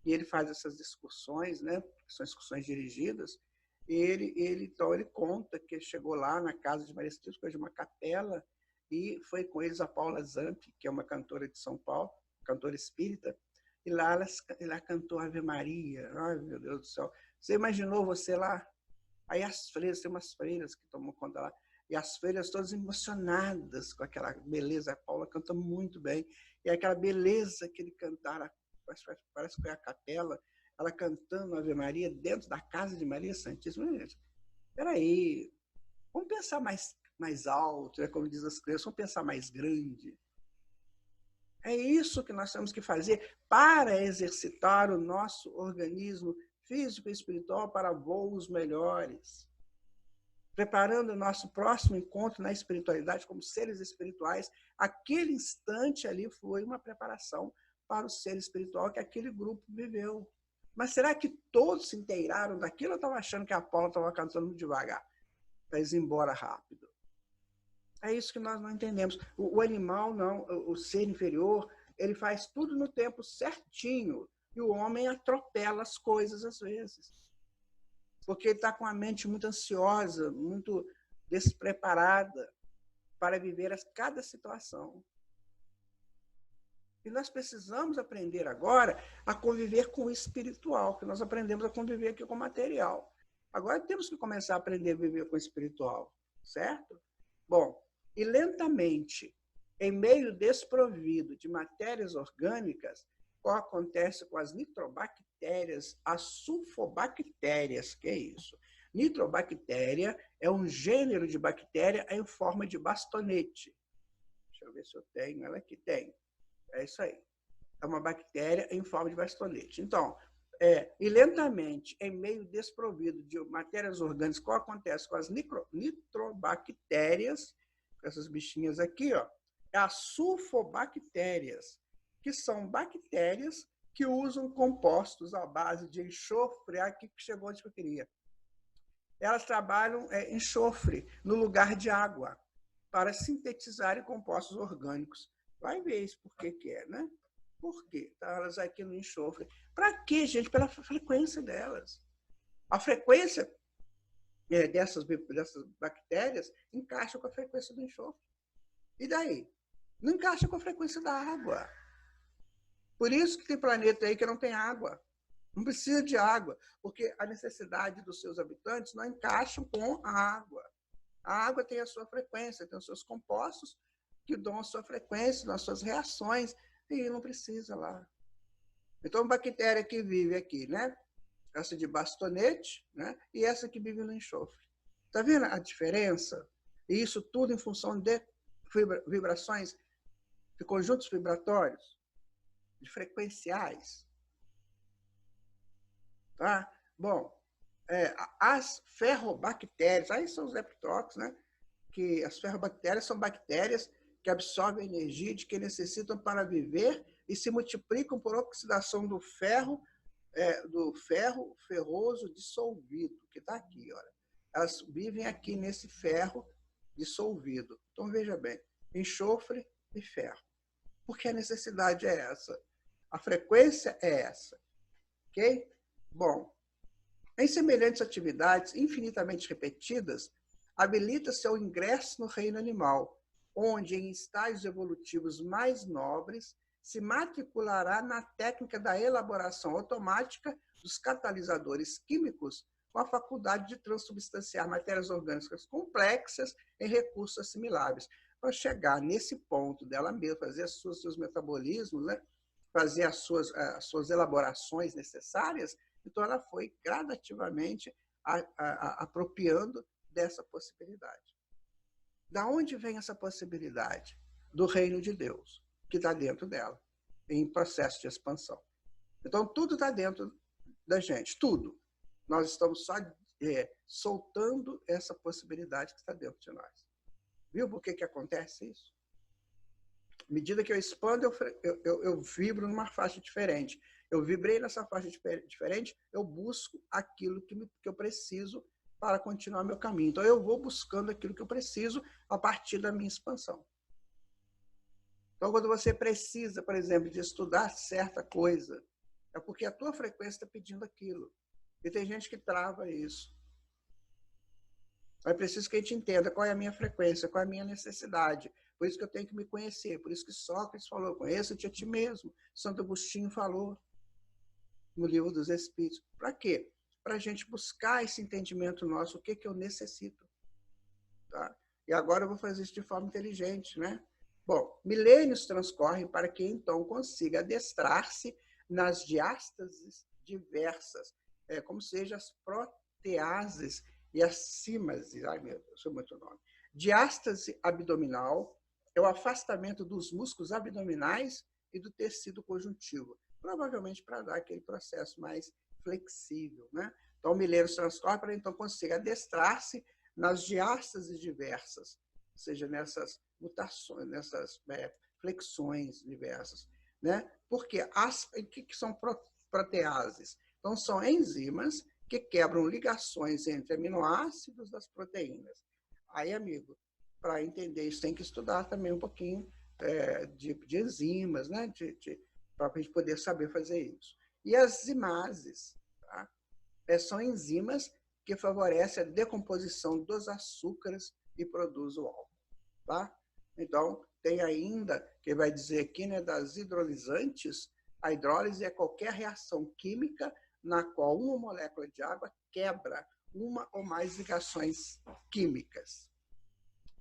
e ele faz essas discussões, né? São discussões dirigidas. Então, ele conta que chegou lá na casa de Maria Cristina, foi de uma capela, e foi com eles a Paula Zamp, que é uma cantora de São Paulo, cantora espírita, e lá ela cantou Ave Maria. Ai, meu Deus do céu. Você imaginou você lá? Aí as freiras, tem umas freiras que tomam conta lá, e as freiras todas emocionadas com aquela beleza. A Paula canta muito bem. E aquela beleza que ele cantara, parece que foi a capela, ela cantando Ave Maria dentro da casa de Maria Santíssima. Espera aí, vamos pensar mais alto, é como diz as crianças, vamos pensar mais grande. É isso que nós temos que fazer para exercitar o nosso organismo físico e espiritual para voos melhores. Preparando o nosso próximo encontro na espiritualidade como seres espirituais, aquele instante ali foi uma preparação para o ser espiritual que aquele grupo viveu. Mas será que todos se inteiraram daquilo ou estavam achando que a Paula estava cantando muito devagar, para ir embora rápido? É isso que nós não entendemos. O animal, não, o ser inferior, ele faz tudo no tempo certinho. E o homem atropela as coisas às vezes. Porque ele está com a mente muito ansiosa, muito despreparada para viver cada situação. E nós precisamos aprender agora a conviver com o espiritual, que nós aprendemos a conviver aqui com o material. Agora temos que começar a aprender a viver com o espiritual, certo? Bom, e lentamente, em meio desprovido de matérias orgânicas, o que acontece com as nitrobactérias, as sulfobactérias, que é isso? Nitrobactéria é um gênero de bactéria em forma de bastonete. Deixa eu ver se eu tenho ela aqui. Tem. É isso aí. É uma bactéria em forma de bastonete. Então, e lentamente, em meio desprovido de matérias orgânicas, o que acontece com as nitrobactérias, essas bichinhas aqui, ó, é as sulfobactérias, que são bactérias que usam compostos à base de enxofre. Aqui que chegou onde eu queria. Elas trabalham enxofre no lugar de água para sintetizarem compostos orgânicos. Vai ver isso por que é, né? Por quê? Tá, elas aqui no enxofre. Para quê, gente? Pela frequência delas. A frequência dessas bactérias encaixa com a frequência do enxofre. E daí? Não encaixa com a frequência da água. Por isso que tem planeta aí que não tem água. Não precisa de água, porque a necessidade dos seus habitantes não encaixa com a água. A água tem a sua frequência, tem os seus compostos que dão a sua frequência, as suas reações, e não precisa lá. Então, a bactéria que vive aqui, né? Essa de bastonete, né? E essa que vive no enxofre. Está vendo a diferença? E isso tudo em função de vibrações, de conjuntos vibratórios, de frequenciais. Tá? Bom, as ferrobactérias, aí são os leptóxidos, né? Que as ferrobactérias são bactérias que absorvem a energia de que necessitam para viver e se multiplicam por oxidação do ferro ferroso dissolvido, que está aqui. Olha. Elas vivem aqui nesse ferro dissolvido. Então, veja bem, enxofre e ferro. Porque a necessidade é essa. A frequência é essa. Ok? Bom, em semelhantes atividades infinitamente repetidas, habilita-se ao ingresso no reino animal, onde, em estágios evolutivos mais nobres, se matriculará na técnica da elaboração automática dos catalisadores químicos com a faculdade de transubstanciar matérias orgânicas complexas em recursos assimiláveis. Para chegar nesse ponto dela mesma, fazer os seus metabolismos, né? Fazer as suas elaborações necessárias, então ela foi gradativamente apropriando dessa possibilidade. Da onde vem essa possibilidade? Do reino de Deus, que está dentro dela, em processo de expansão. Então, tudo está dentro da gente, tudo. Nós estamos só soltando essa possibilidade que está dentro de nós. Viu por que acontece isso? À medida que eu expando, eu vibro numa faixa diferente. Eu vibrei nessa faixa diferente, eu busco aquilo que eu preciso para continuar meu caminho. Então, eu vou buscando aquilo que eu preciso a partir da minha expansão. Então, quando você precisa, por exemplo, de estudar certa coisa, é porque a tua frequência está pedindo aquilo. E tem gente que trava isso. É preciso que a gente entenda qual é a minha frequência, qual é a minha necessidade. Por isso que eu tenho que me conhecer. Por isso que Sócrates falou, conheça-te a ti mesmo. Santo Agostinho falou no Livro dos Espíritos. Para quê? Para a gente buscar esse entendimento nosso, o que eu necessito. Tá? E agora eu vou fazer isso de forma inteligente, né? Bom, milênios transcorrem para que então consiga adestrar-se nas diástases diversas, como seja as proteases e as símases. Ai, meu Deus, sou muito nome. Diástase abdominal é o afastamento dos músculos abdominais e do tecido conjuntivo, provavelmente para dar aquele processo mais flexível, né? Então, milênios transcorrem para então consiga adestrar-se nas diástases diversas, ou seja, nessas mutações, nessas flexões diversas, né? Porque o que são proteases? Então, são enzimas que quebram ligações entre aminoácidos das proteínas. Aí, amigo, para entender isso, tem que estudar também um pouquinho de enzimas, né? Para a gente poder saber fazer isso. E as zimases, tá? São enzimas que favorecem a decomposição dos açúcares e produz o álcool. Tá? Então, tem ainda, que vai dizer aqui, né, das hidrolisantes. A hidrólise é qualquer reação química na qual uma molécula de água quebra uma ou mais ligações químicas.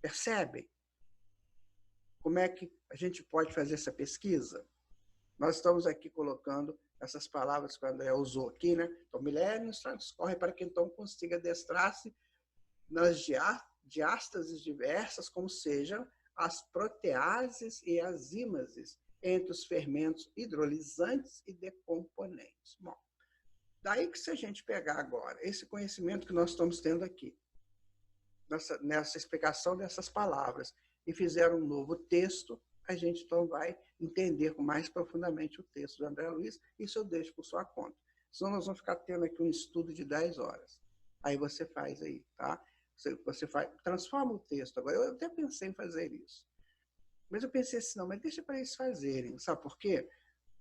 Percebem? Como é que a gente pode fazer essa pesquisa? Nós estamos aqui colocando essas palavras que o André usou aqui, né? Então, milênios transcorrem para que então consiga adestrar-se nas diástases diversas, como sejam as proteases e as ímases, entre os fermentos hidrolisantes e decomponentes. Bom, daí que se a gente pegar agora esse conhecimento que nós estamos tendo aqui, nessa explicação dessas palavras, e fizer um novo texto, a gente então vai entender mais profundamente o texto do André Luiz. Isso eu deixo por sua conta. Senão nós vamos ficar tendo aqui um estudo de 10 horas. Aí você faz aí, tá? Você transforma o texto. Agora, eu até pensei em fazer isso. Mas eu pensei assim, não, mas deixa para eles fazerem. Sabe por quê?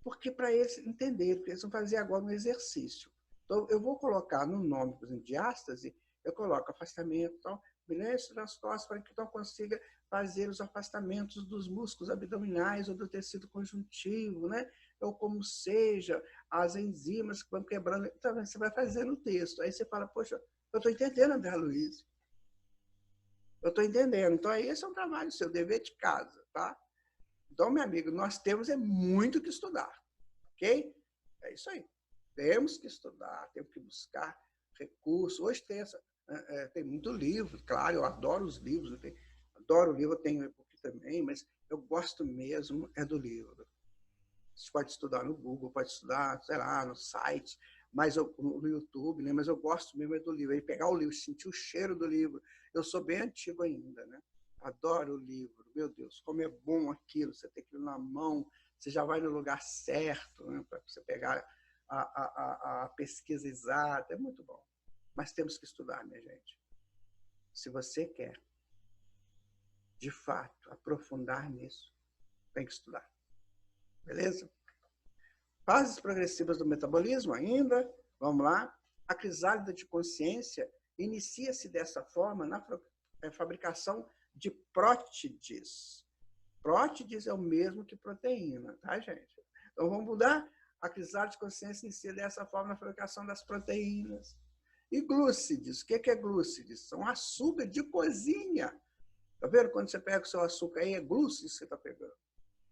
Porque para eles entenderem, porque eles vão fazer agora um exercício. Então, eu vou colocar no nome, por exemplo, diástase, eu coloco afastamento, então, milênios transcorrem para que então consiga fazer os afastamentos dos músculos abdominais ou do tecido conjuntivo, né? Ou como seja, as enzimas que vão quebrando. Então, você vai fazer no texto. Aí você fala, poxa, eu estou entendendo, André Luiz. Eu estou entendendo. Então, esse é um trabalho seu, dever de casa, tá? Então, meu amigo, nós temos muito que estudar, ok? É isso aí. Temos que estudar, temos que buscar recursos. Hoje tem muito livro, claro, eu adoro os livros, adoro o livro, eu tenho e-book também, mas eu gosto mesmo do livro. Você pode estudar no Google, pode estudar, sei lá, no site, no YouTube, né? Mas eu gosto mesmo do livro. Aí pegar o livro, sentir o cheiro do livro. Eu sou bem antigo ainda, né? Adoro o livro. Meu Deus, como é bom aquilo. Você tem aquilo na mão, você já vai no lugar certo, né? Para você pegar a pesquisa exata. É muito bom. Mas temos que estudar, minha gente. Se você quer, de fato, aprofundar nisso, tem que estudar. Beleza? Fases progressivas do metabolismo ainda, vamos lá. A crisálida de consciência inicia-se dessa forma na fabricação de prótides. Prótides é o mesmo que proteína, tá, gente? Então, vamos mudar? A crisálida de consciência inicia dessa forma na fabricação das proteínas. E glúcides, o que é glúcides? São açúcar de cozinha. Tá vendo? Quando você pega o seu açúcar aí, é glúcides que você está pegando.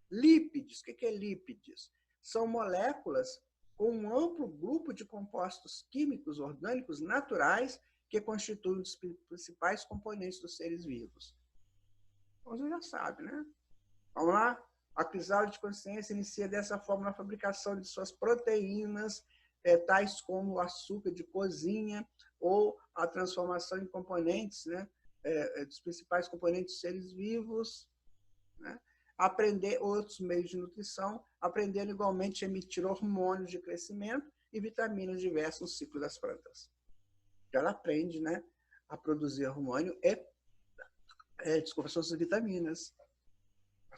Lípides, o que é lípides? São moléculas com um amplo grupo de compostos químicos orgânicos naturais que constituem os principais componentes dos seres vivos. Então, você já sabe, né? Vamos lá? A crisálida de consciência inicia dessa forma na fabricação de suas proteínas, tais como o açúcar de cozinha ou a transformação em componentes, né? Dos principais componentes dos seres vivos, né? aprender outros meios de nutrição, aprendendo igualmente a emitir hormônios de crescimento e vitaminas diversas no ciclo das plantas. Então, ela aprende, né, a produzir hormônio desculpa, as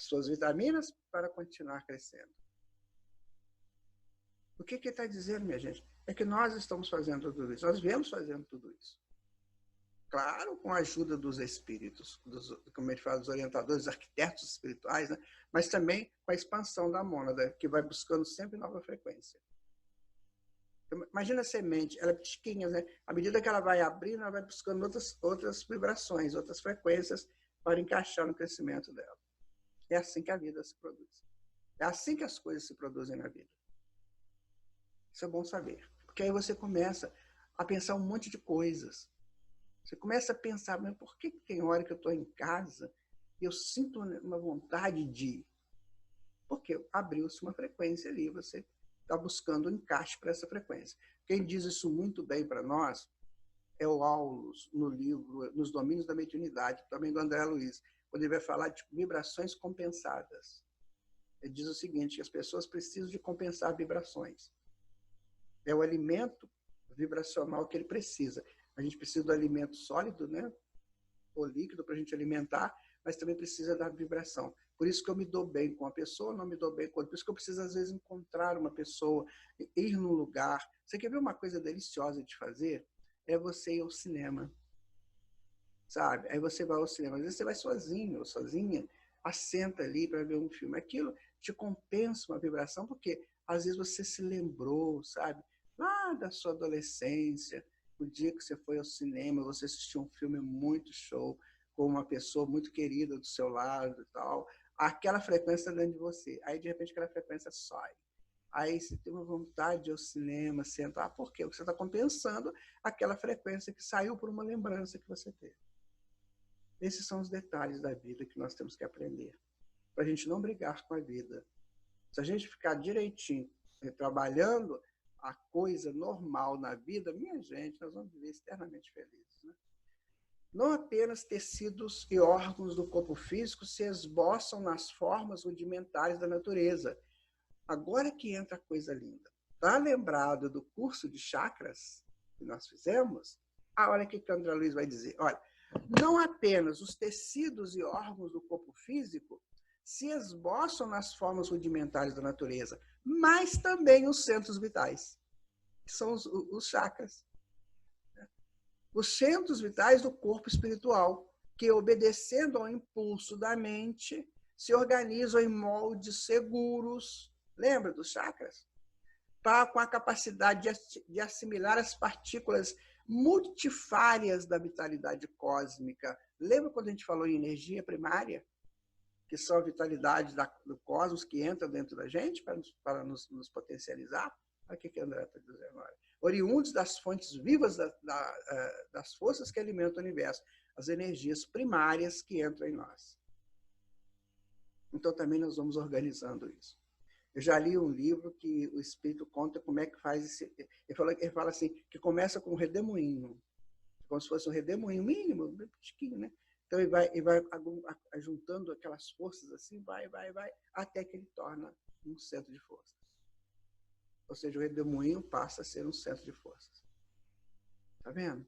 suas vitaminas para continuar crescendo. O que ele está dizendo, minha gente? É que nós estamos fazendo tudo isso, nós viemos fazendo tudo isso. Claro, com a ajuda dos espíritos, como ele fala, dos orientadores, dos arquitetos espirituais, né? Mas também com a expansão da mônada, que vai buscando sempre nova frequência. Então, imagina a semente, ela é pequenininha, né? À medida que ela vai abrindo, ela vai buscando outras vibrações, outras frequências para encaixar no crescimento dela. É assim que a vida se produz. É assim que as coisas se produzem na vida. Isso é bom saber. Porque aí você começa a pensar um monte de coisas. Você começa a pensar, mas por que tem hora que eu estou em casa e eu sinto uma vontade de... Porque abriu-se uma frequência ali, você está buscando um encaixe para essa frequência. Quem diz isso muito bem para nós é o Aulus, no livro Nos Domínios da Mediunidade, também do André Luiz, quando ele vai falar de vibrações compensadas. Ele diz o seguinte, que as pessoas precisam de compensar vibrações. É o alimento vibracional que ele precisa. A gente precisa do alimento sólido, né? Ou líquido para a gente alimentar, mas também precisa da vibração. Por isso que eu me dou bem com a pessoa, não me dou bem com outra. Por isso que eu preciso, às vezes, encontrar uma pessoa, ir num lugar. Você quer ver uma coisa deliciosa de fazer? É você ir ao cinema. Sabe? Aí você vai ao cinema. Às vezes você vai sozinho ou sozinha, assenta ali para ver um filme. Aquilo te compensa uma vibração, porque às vezes você se lembrou, sabe? Lá da sua adolescência, o dia que você foi ao cinema, você assistiu um filme muito show, com uma pessoa muito querida do seu lado e tal. Aquela frequência dentro de você. Aí, de repente, aquela frequência sai. Aí você tem uma vontade de ir ao cinema, sentar. Por quê? Porque você está compensando aquela frequência que saiu por uma lembrança que você teve. Esses são os detalhes da vida que nós temos que aprender. Para a gente não brigar com a vida. Se a gente ficar direitinho, trabalhando a coisa normal na vida, minha gente, nós vamos viver eternamente felizes. Né? Não apenas tecidos e órgãos do corpo físico se esboçam nas formas rudimentares da natureza. Agora que entra a coisa linda. Está lembrado do curso de chakras que nós fizemos? Olha o que o André Luiz vai dizer. Olha, não apenas os tecidos e órgãos do corpo físico se esboçam nas formas rudimentares da natureza, mas também os centros vitais, que são os chakras. Os centros vitais do corpo espiritual, que, obedecendo ao impulso da mente, se organizam em moldes seguros. Lembra dos chakras? Com a capacidade de assimilar as partículas multifárias da vitalidade cósmica. Lembra quando a gente falou em energia primária? Que são a vitalidade do cosmos que entra dentro da gente para nos potencializar? Olha o que a André está dizendo agora. Oriundos das fontes vivas das forças que alimentam o universo, as energias primárias que entram em nós. Então, também nós vamos organizando isso. Eu já li um livro que o Espírito conta como é que faz esse... Ele fala assim, que começa com um redemoinho, como se fosse um redemoinho mínimo, bem pequeno, né? Então, ele vai juntando aquelas forças assim, vai, até que ele torna um centro de forças. Ou seja, o redemoinho passa a ser um centro de forças. Tá vendo?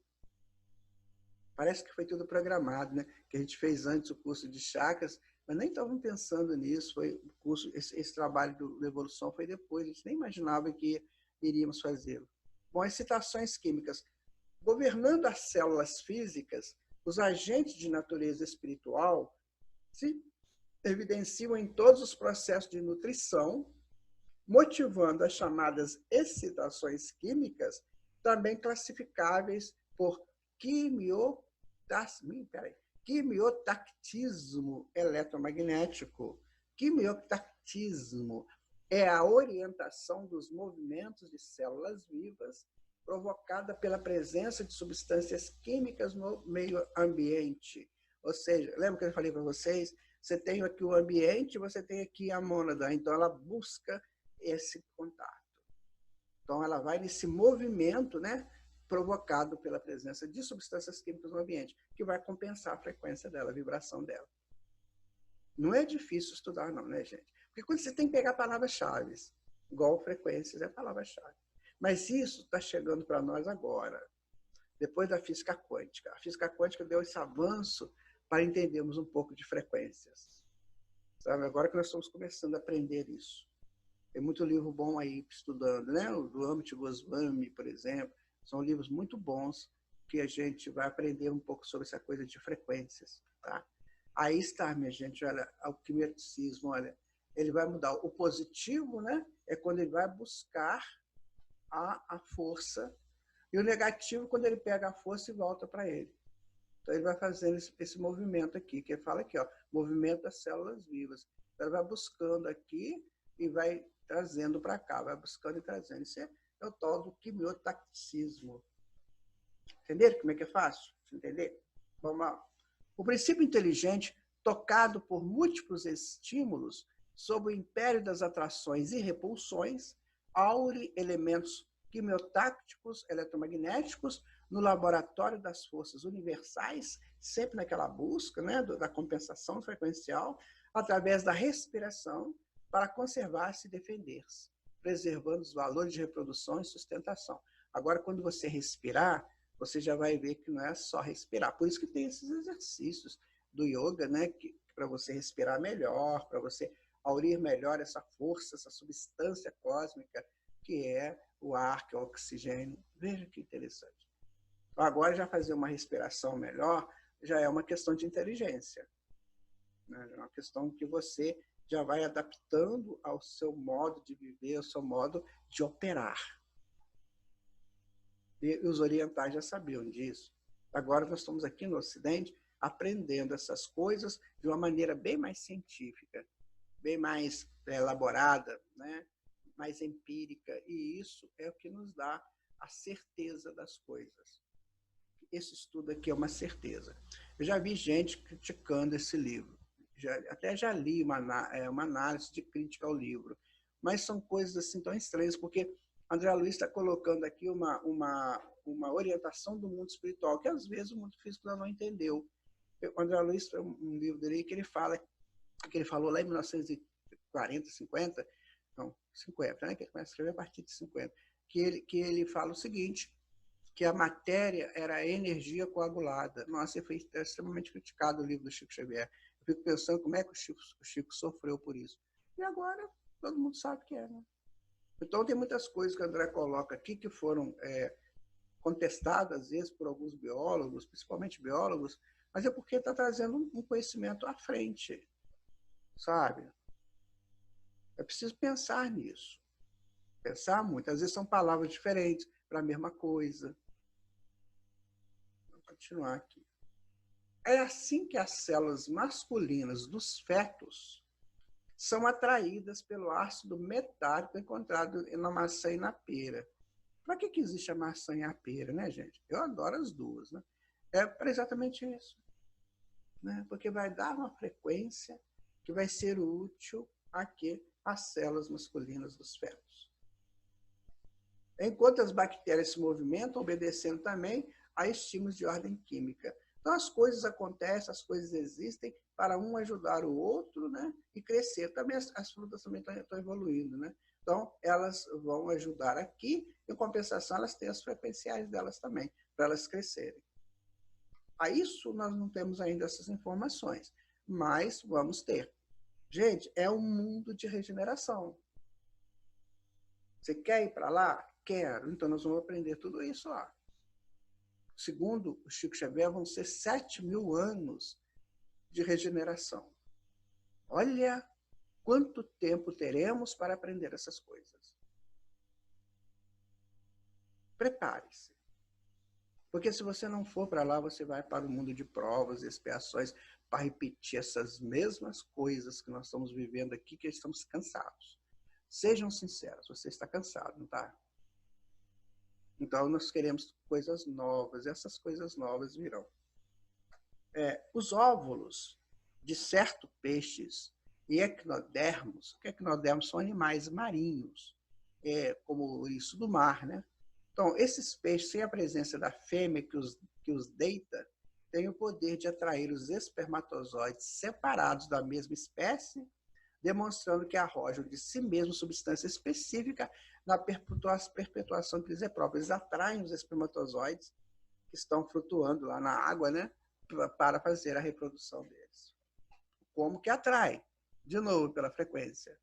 Parece que foi tudo programado, né? Que a gente fez antes o curso de chakras, mas nem estavam pensando nisso. Foi o curso, esse trabalho da evolução foi depois, a gente nem imaginava que iríamos fazê-lo. Bom, as citações químicas. Governando as células físicas, os agentes de natureza espiritual se evidenciam em todos os processos de nutrição, motivando as chamadas excitações químicas, também classificáveis por quimiotactismo eletromagnético. Quimiotactismo é a orientação dos movimentos de células vivas provocada pela presença de substâncias químicas no meio ambiente. Ou seja, lembra que eu falei para vocês? Você tem aqui o ambiente, você tem aqui a mônada. Então, ela busca esse contato. Então, ela vai nesse movimento, né, provocado pela presença de substâncias químicas no ambiente, que vai compensar a frequência dela, a vibração dela. Não é difícil estudar, não, né, gente? Porque quando você tem que pegar palavras-chave, igual frequências é palavra-chave. Mas isso está chegando para nós agora, depois da física quântica. A física quântica deu esse avanço para entendermos um pouco de frequências. Sabe? Agora que nós estamos começando a aprender isso. Tem muito livro bom aí estudando, né? O do Amit Goswami, por exemplo. São livros muito bons que a gente vai aprender um pouco sobre essa coisa de frequências. Tá? Aí está, minha gente, olha, o quimerticismo, olha, ele vai mudar. O positivo, né, é quando ele vai buscar a força, e o negativo quando ele pega a força e volta para ele. Então ele vai fazendo esse movimento aqui, que ele fala aqui, ó, movimento das células vivas. Então ele vai buscando aqui e vai trazendo para cá, vai buscando e trazendo. Isso é o tal do quimiotacticismo. Entenderam como é que é fácil? Entender? Vamos lá. O princípio inteligente, tocado por múltiplos estímulos, sob o império das atrações e repulsões, aure elementos quimiotácticos eletromagnéticos no laboratório das forças universais, sempre naquela busca, né, da compensação frequencial, através da respiração, para conservar-se e defender-se, preservando os valores de reprodução e sustentação. Agora, quando você respirar, você já vai ver que não é só respirar. Por isso que tem esses exercícios do yoga, né, para você respirar melhor, para você aurir melhor essa força, essa substância cósmica que é o ar, que é o oxigênio. Veja que interessante. Então, agora, já fazer uma respiração melhor já é uma questão de inteligência. Né? É uma questão que você já vai adaptando ao seu modo de viver, ao seu modo de operar. E os orientais já sabiam disso. Agora nós estamos aqui no Ocidente aprendendo essas coisas de uma maneira bem mais científica, bem mais elaborada, né? Mais empírica. E isso é o que nos dá a certeza das coisas. Esse estudo aqui é uma certeza. Eu já vi gente criticando esse livro. Até já li uma análise de crítica ao livro. Mas são coisas assim tão estranhas, porque André Luiz está colocando aqui uma orientação do mundo espiritual, que às vezes o mundo físico não entendeu. O André Luiz tem um livro dele que ele falou lá em 1940, 50, não, 50, né? Que ele começa a escrever a partir de 50, que ele fala o seguinte, que a matéria era a energia coagulada. Nossa, ele foi extremamente criticado o livro do Chico Xavier. Eu fico pensando como é que o Chico sofreu por isso. E agora todo mundo sabe que é, né? Então, tem muitas coisas que o André coloca aqui que foram contestadas, às vezes, por alguns biólogos, principalmente biólogos, mas é porque está trazendo um conhecimento à frente, sabe? É preciso pensar nisso. Pensar muito. Às vezes são palavras diferentes para a mesma coisa. Vou continuar aqui. É assim que as células masculinas dos fetos são atraídas pelo ácido metálico encontrado na maçã e na pera. Para que existe a maçã e a pera, né, gente? Eu adoro as duas, né? É para exatamente isso. Né? Porque vai dar uma frequência que vai ser útil aqui às células masculinas dos fetos. Enquanto as bactérias se movimentam, obedecendo também a estímulos de ordem química. Então, as coisas acontecem, as coisas existem para um ajudar o outro, né? E crescer. Também as frutas também estão evoluindo, né? Então, elas vão ajudar aqui, em compensação, elas têm as frequenciais delas também, para elas crescerem. A isso nós não temos ainda essas informações, mas vamos ter. Gente, é um mundo de regeneração. Você quer ir para lá? Quero. Então, nós vamos aprender tudo isso lá. Segundo o Chico Xavier, vão ser 7.000 anos de regeneração. Olha quanto tempo teremos para aprender essas coisas. Prepare-se. Porque se você não for para lá, você vai para o mundo de provas e expiações para repetir essas mesmas coisas que nós estamos vivendo aqui, que estamos cansados. Sejam sinceros, você está cansado, não está? Então, nós queremos coisas novas, e essas coisas novas virão. Os óvulos de certos peixes e equinodermos, que equinodermos são animais marinhos, como o ouriço do mar, né? Então, esses peixes, sem a presença da fêmea que os deita, tem o poder de atrair os espermatozoides separados da mesma espécie, demonstrando que arrojam de si mesmo substância específica na perpetuação que lhes é própria. Eles atraem os espermatozoides que estão flutuando lá na água, né, para fazer a reprodução deles. Como que atrai? De novo, pela frequência.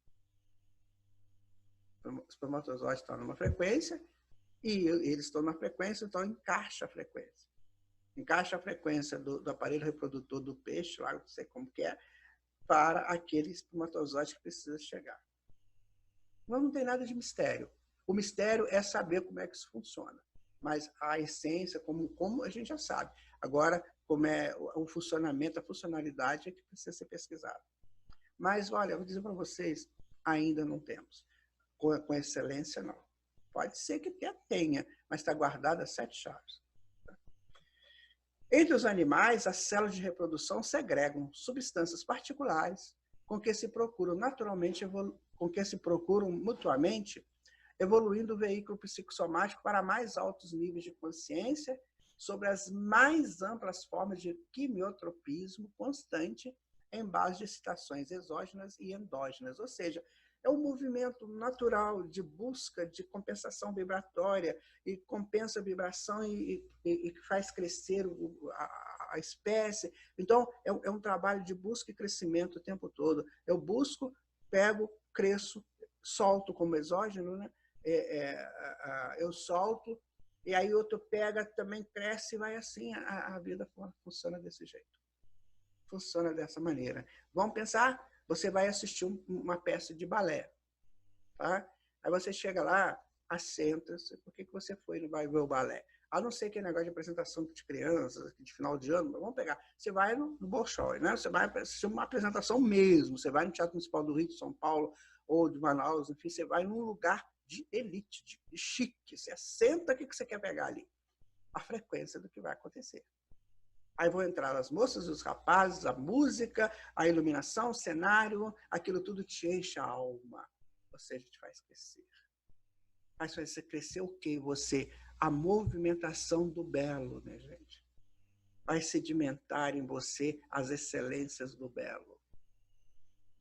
Os espermatozoides estão numa frequência e eles estão na frequência, então encaixa a frequência. Encaixa a frequência do aparelho reprodutor do peixe, lá não sei como que é, para aquele espermatozoide que precisa chegar. Não tem nada de mistério. O mistério é saber como é que isso funciona. Mas a essência, como a gente já sabe. Agora, como é o funcionamento, a funcionalidade é que precisa ser pesquisada. Mas, olha, eu vou dizer para vocês, ainda não temos. Com excelência, não. Pode ser que até tenha, mas está guardada a 7 chaves. Entre os animais, as células de reprodução segregam substâncias particulares com que se procuram mutuamente, evoluindo o veículo psicossomático para mais altos níveis de consciência sobre as mais amplas formas de quimiotropismo constante em base de excitações exógenas e endógenas, ou seja, é um movimento natural de busca de compensação vibratória e compensa a vibração e faz crescer a espécie. Então, é um trabalho de busca e crescimento o tempo todo. Eu busco, pego, cresço, solto como exógeno, né? Eu solto, e aí outro pega, também cresce e vai assim. A vida funciona desse jeito. Funciona dessa maneira. Vamos pensar? Você vai assistir uma peça de balé, tá? Aí você chega lá, assenta-se. Por que você foi e não vai ver o balé? A não ser que é negócio de apresentação de crianças, de final de ano, vamos pegar. Você vai no Bolshoi, né? Você vai assistir uma apresentação mesmo. Você vai no Teatro Municipal do Rio, de São Paulo, ou de Manaus, enfim, você vai num lugar de elite, de chique. Você assenta, o que você quer pegar ali? A frequência do que vai acontecer. Aí vão entrar as moças, os rapazes, a música, a iluminação, o cenário, aquilo tudo te enche a alma. Ou seja, te faz crescer. Mas você crescer o quê? Você, a movimentação do belo, né, gente? Vai sedimentar em você as excelências do belo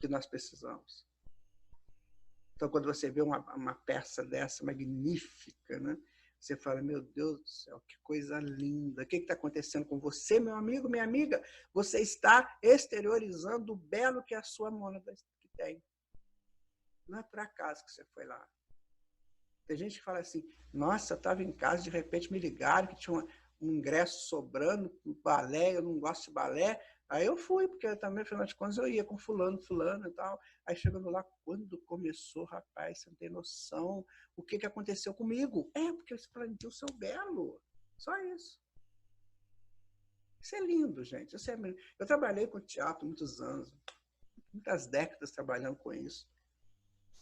que nós precisamos. Então, quando você vê uma peça dessa magnífica, né? Você fala, meu Deus do céu, que coisa linda. O que está acontecendo com você, meu amigo, minha amiga? Você está exteriorizando o belo que a sua mônada tem. Não é por acaso que você foi lá. Tem gente que fala assim, nossa, eu estava em casa, de repente me ligaram que tinha um ingresso sobrando, um balé, eu não gosto de balé. Aí eu fui, porque também, afinal de contas, eu ia com fulano e tal. Aí chegando lá, quando começou, rapaz, você não tem noção o que aconteceu comigo. Porque você plantou o seu belo. Só isso. Isso é lindo, gente. Isso é lindo. Eu trabalhei com teatro muitos anos, muitas décadas trabalhando com isso,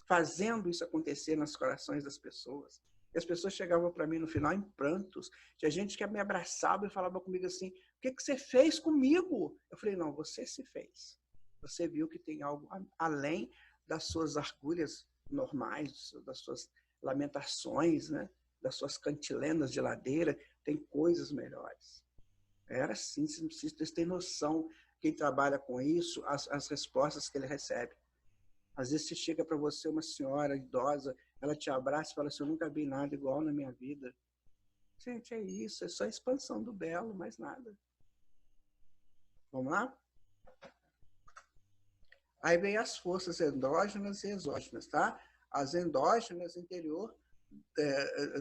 fazendo isso acontecer nos corações das pessoas. E as pessoas chegavam para mim no final em prantos. Tinha gente que me abraçava e falava comigo assim, o que você fez comigo? Eu falei, não, você se fez. Você viu que tem algo além das suas argúrias normais, das suas lamentações, né? Das suas cantilenas de ladeira, tem coisas melhores. Era assim, vocês têm noção, quem trabalha com isso, as respostas que ele recebe. Às vezes se chega para você uma senhora idosa, ela te abraça e fala assim, eu nunca vi nada igual na minha vida. Gente, é isso, é só a expansão do belo, mais nada. Vamos lá? Aí vem as forças endógenas e exógenas, tá? As endógenas, interior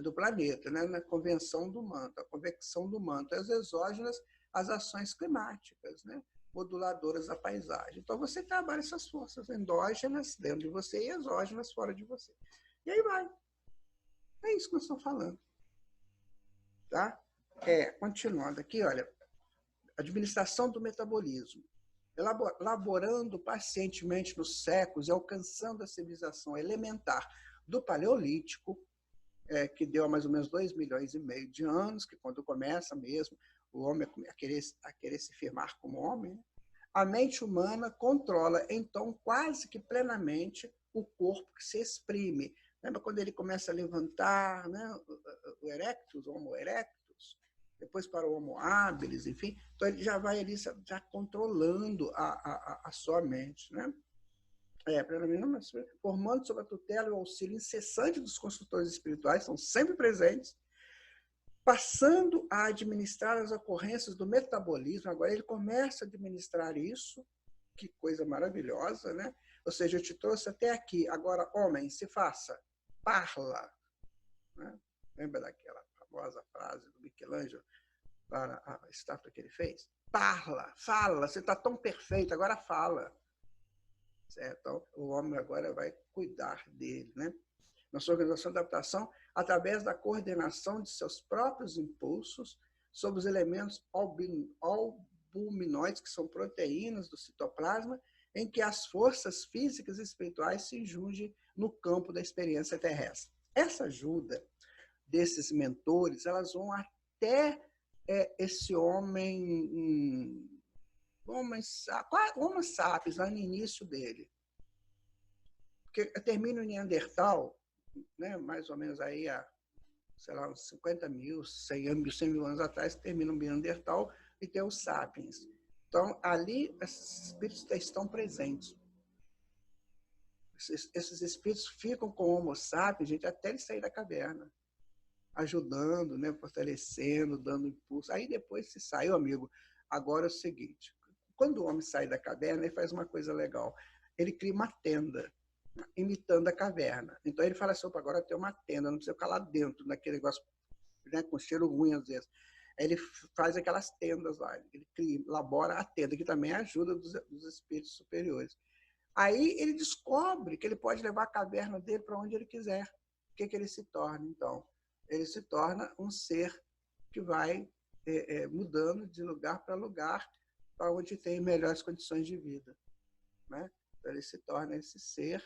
do planeta, né? Na convenção do manto, a convecção do manto. As exógenas, as ações climáticas, né? Moduladoras da paisagem. Então, você trabalha essas forças endógenas dentro de você e exógenas fora de você. E aí vai. É isso que nós estamos falando. Tá? Continuando aqui, olha, administração do metabolismo. Elaborando pacientemente nos séculos e alcançando a civilização elementar do Paleolítico, que deu mais ou menos 2,5 milhões de anos, que quando começa mesmo o homem a querer se firmar como homem, né? A mente humana controla, então, quase que plenamente o corpo que se exprime. Lembra quando ele começa a levantar, né? O erectus, o Homo erectus? depois para o Homo habilis, enfim. Então, ele já vai ali já controlando a sua mente, né? Formando sob a tutela e o auxílio incessante dos consultores espirituais, são sempre presentes, passando a administrar as ocorrências do metabolismo. Agora ele começa a administrar isso, que coisa maravilhosa, né? Ou seja, eu te trouxe até aqui, agora, homem, se faça, parla. Né? Lembra daquela famosa frase do Michelangelo para a estátua que ele fez? Parla, fala, você está tão perfeito, agora fala. Certo? Então, o homem agora vai cuidar dele, né? Na sua organização de adaptação, através da coordenação de seus próprios impulsos sobre os elementos albuminoides, que são proteínas do citoplasma, em que as forças físicas e espirituais se juntam no campo da experiência terrestre. Essa ajuda desses mentores, elas vão até esse homem Homo sapiens, lá no início dele. Porque termina o Neandertal, né, mais ou menos aí há, sei lá, uns 50 mil, 100 mil anos atrás, termina o Neandertal e tem os Sapiens. Então, ali, esses espíritos estão presentes. Esses espíritos ficam com o Homo sapiens, gente, até ele sair da caverna, ajudando, né, fortalecendo, dando impulso. Aí depois se saiu, amigo. Agora é o seguinte, quando o homem sai da caverna, ele faz uma coisa legal. Ele cria uma tenda, imitando a caverna. Então ele fala assim, opa, agora tem uma tenda, não precisa ficar lá dentro, naquele negócio, né, com cheiro ruim às vezes. Aí ele faz aquelas tendas lá, ele elabora a tenda, que também ajuda dos espíritos superiores. Aí ele descobre que ele pode levar a caverna dele para onde ele quiser. O que ele se torna, então? Ele se torna um ser que vai mudando de lugar para lugar, para onde tem melhores condições de vida. Né? Então, ele se torna esse ser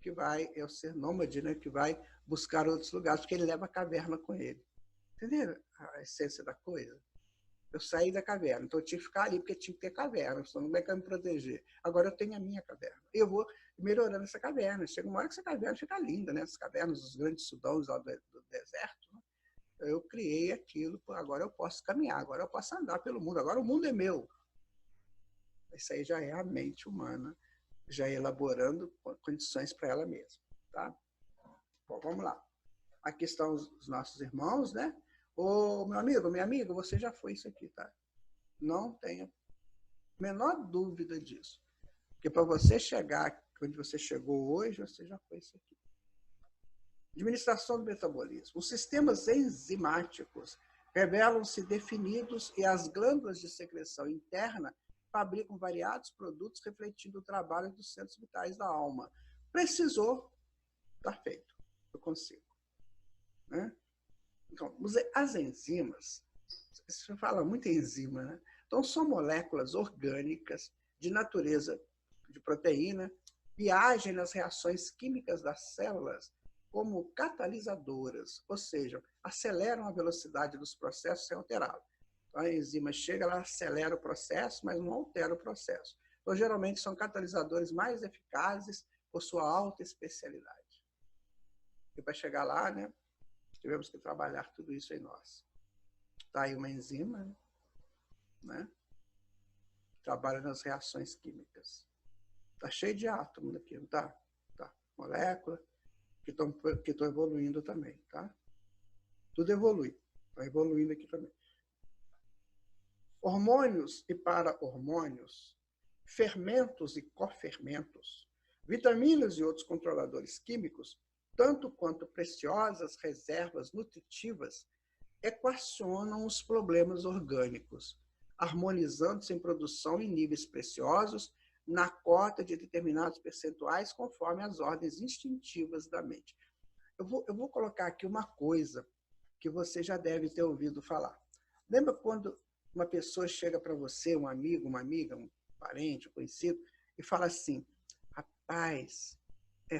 que vai, é o ser nômade, né? Que vai buscar outros lugares, porque ele leva a caverna com ele. Entenderam a essência da coisa? Eu saí da caverna, então eu tinha que ficar ali, porque tinha que ter caverna, senão como é que eu ia me proteger? Agora eu tenho a minha caverna. E eu vou melhorando essa caverna. Chega uma hora que essa caverna fica linda, né? As cavernas dos grandes sudãos lá do deserto. Né? Eu criei aquilo, agora eu posso caminhar, agora eu posso andar pelo mundo, agora o mundo é meu. Isso aí já é a mente humana, já elaborando condições para ela mesma. Tá? Bom, vamos lá. Aqui estão os nossos irmãos, né? Ô, meu amigo, minha amiga, você já foi isso aqui, tá? Não tenha menor dúvida disso. Porque para você chegar onde você chegou hoje, você já foi isso aqui. Administração do metabolismo. Os sistemas enzimáticos revelam-se definidos e as glândulas de secreção interna fabricam variados produtos refletindo o trabalho dos centros vitais da alma. Precisou, está feito. Eu consigo. Né? Então, as enzimas, você fala muito em enzima, né? Então, são moléculas orgânicas de natureza de proteína e agem nas reações químicas das células como catalisadoras, ou seja, aceleram a velocidade dos processos sem alterá-lo. Então, a enzima chega, ela acelera o processo, mas não altera o processo. Então, geralmente, são catalisadores mais eficazes por sua alta especialidade. E para chegar lá, né, tivemos que trabalhar tudo isso em nós. Está aí uma enzima, né? Trabalha nas reações químicas. Está cheio de átomos aqui, não está? Tá. Molécula, que estão evoluindo também, tá? Tudo evolui. Está evoluindo aqui também. Hormônios e para-hormônios, fermentos e cofermentos, vitaminas e outros controladores químicos, tanto quanto preciosas reservas nutritivas, equacionam os problemas orgânicos, harmonizando-se em produção em níveis preciosos na cota de determinados percentuais conforme as ordens instintivas da mente. Eu vou colocar aqui uma coisa que você já deve ter ouvido falar. Lembra quando uma pessoa chega para você, um amigo, uma amiga, um parente, um conhecido, e fala assim, rapaz,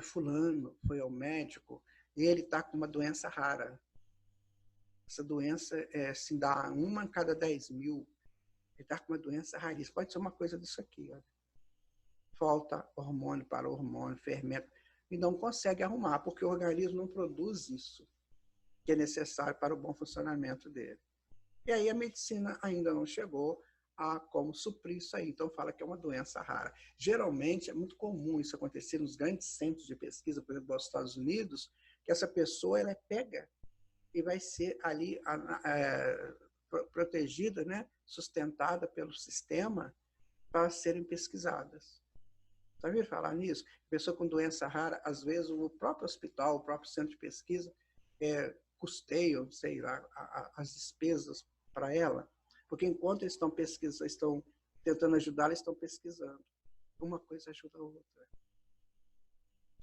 fulano foi ao médico e ele está com uma doença rara. Essa doença se dá uma a cada 10 mil. Ele está com uma doença raríssima. Pode ser uma coisa disso aqui. Olha. Falta hormônio para hormônio, fermento. E não consegue arrumar, porque o organismo não produz isso que é necessário para o bom funcionamento dele. E aí a medicina ainda não chegou a como suprir isso aí. Então fala que é uma doença rara. Geralmente é muito comum isso acontecer nos grandes centros de pesquisa, por exemplo, nos Estados Unidos, que essa pessoa ela é pega e vai ser ali protegida, né, sustentada pelo sistema para serem pesquisadas. Já ouviram falar nisso? Pessoa com doença rara, às vezes o próprio hospital, o próprio centro de pesquisa custeiam, sei lá, as despesas para ela, porque enquanto eles estão pesquisando, estão tentando ajudar, eles estão pesquisando. Uma coisa ajuda a outra.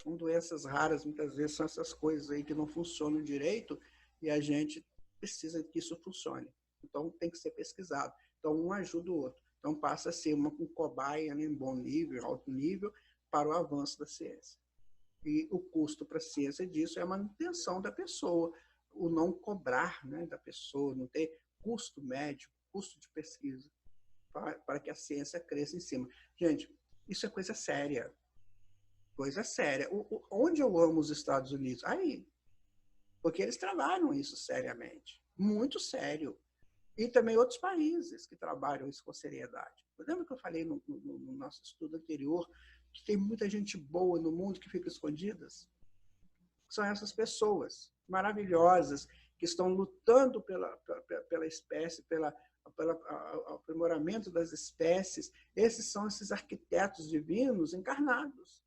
Com doenças raras, muitas vezes, são essas coisas aí que não funcionam direito e a gente precisa que isso funcione. Então, tem que ser pesquisado. Então, um ajuda o outro. Então, passa a ser uma cobaia, né, em bom nível, alto nível, para o avanço da ciência. E o custo para a ciência disso é a manutenção da pessoa, o não cobrar, né, da pessoa, não ter custo médico, custo de pesquisa, para que a ciência cresça em cima. Gente, isso é coisa séria. Coisa séria. Onde eu amo os Estados Unidos? Aí. Porque eles trabalham isso seriamente. Muito sério. E também outros países que trabalham isso com seriedade. Lembra que eu falei no nosso estudo anterior que tem muita gente boa no mundo que fica escondidas? São essas pessoas maravilhosas que estão lutando pela espécie, pelo aprimoramento das espécies. Esses são esses arquitetos divinos encarnados,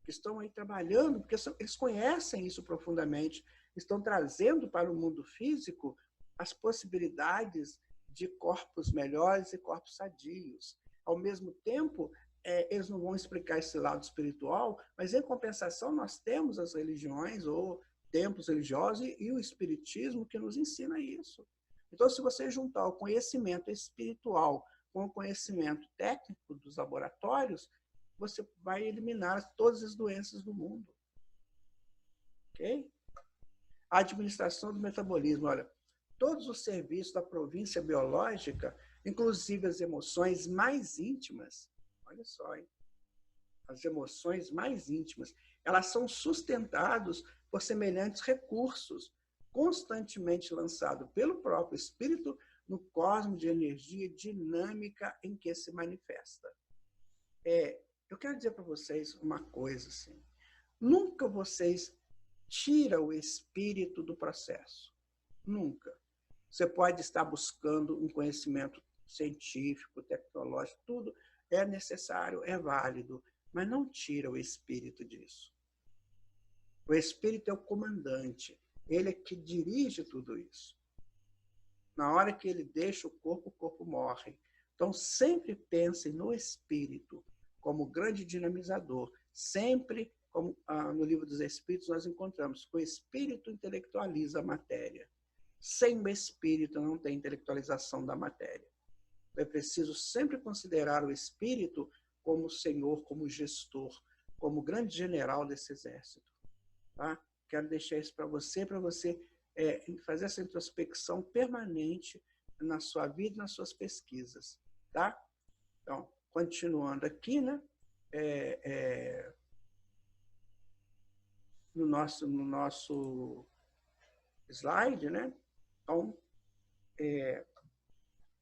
que estão aí trabalhando, porque eles conhecem isso profundamente, estão trazendo para o mundo físico as possibilidades de corpos melhores e corpos sadios. Ao mesmo tempo, eles não vão explicar esse lado espiritual, mas, em compensação, nós temos as religiões ou templos religiosos e o espiritismo que nos ensina isso. Então, se você juntar o conhecimento espiritual com o conhecimento técnico dos laboratórios, você vai eliminar todas as doenças do mundo. Ok? A administração do metabolismo. Olha, todos os serviços da província biológica, inclusive as emoções mais íntimas, olha só, hein? As emoções mais íntimas, elas são sustentadas por semelhantes recursos, constantemente lançados pelo próprio espírito no cosmos de energia dinâmica em que se manifesta. Eu quero dizer para vocês uma coisa assim. Nunca vocês tiram o espírito do processo. Nunca. Você pode estar buscando um conhecimento científico, tecnológico, tudo é necessário, é válido, mas não tira o espírito disso. O espírito é o comandante, ele é que dirige tudo isso. Na hora que ele deixa o corpo morre. Então, sempre pensem no espírito como grande dinamizador. Sempre, como no Livro dos Espíritos, nós encontramos que o espírito intelectualiza a matéria. Sem o espírito não tem intelectualização da matéria. É preciso sempre considerar o espírito como senhor, como gestor, como grande general desse exército. Tá? Quero deixar isso para você fazer essa introspecção permanente na sua vida e nas suas pesquisas. Tá? Então, continuando aqui, né? No nosso slide, né? Então,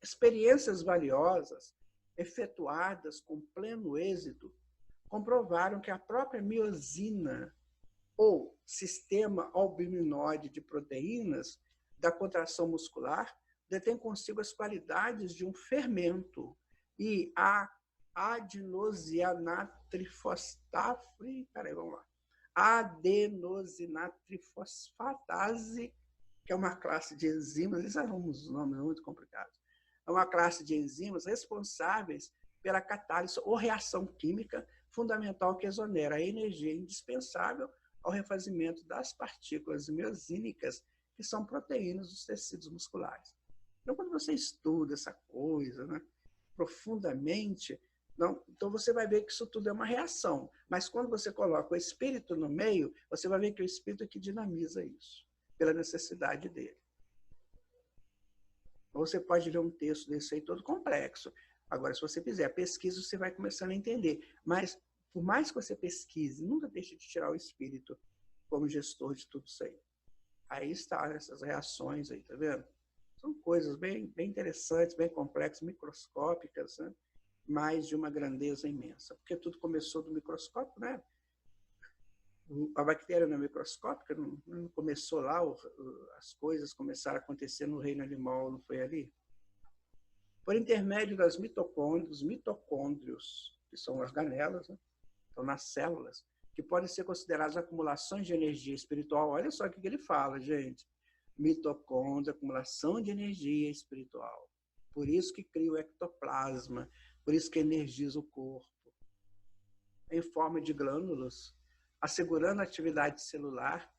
experiências valiosas, efetuadas com pleno êxito, comprovaram que a própria miosina, ou sistema albuminoide de proteínas da contração muscular, detém consigo as qualidades de um fermento e a adenosinatrifosfatase, que é uma classe de enzimas, eles são uns nomes muito complicados, é uma classe de enzimas responsáveis pela catálise ou reação química fundamental que exonera a energia indispensável ao refazimento das partículas miosínicas, que são proteínas dos tecidos musculares. Então, quando você estuda essa coisa, né, profundamente, então você vai ver que isso tudo é uma reação. Mas quando você coloca o espírito no meio, você vai ver que o espírito é que dinamiza isso, pela necessidade dele. Você pode ler um texto desse aí todo complexo. Agora, se você fizer a pesquisa, você vai começando a entender. Mas, por mais que você pesquise, nunca deixe de tirar o espírito como gestor de tudo isso aí. Aí está essas reações aí, tá vendo? São coisas bem interessantes, bem complexas, microscópicas, né? Mas de uma grandeza imensa. Porque tudo começou do microscópio, né? A bactéria não é microscópica, não começou lá, as coisas começaram a acontecer no reino animal, não foi ali? Por intermédio das mitocôndrios, os mitocôndrios, que são as organelas, né? Estão nas células, que podem ser consideradas acumulações de energia espiritual. Olha só o que ele fala, gente. Mitocôndria, acumulação de energia espiritual. Por isso que cria o ectoplasma, por isso que energiza o corpo. Em forma de glândulas, assegurando a atividade celular,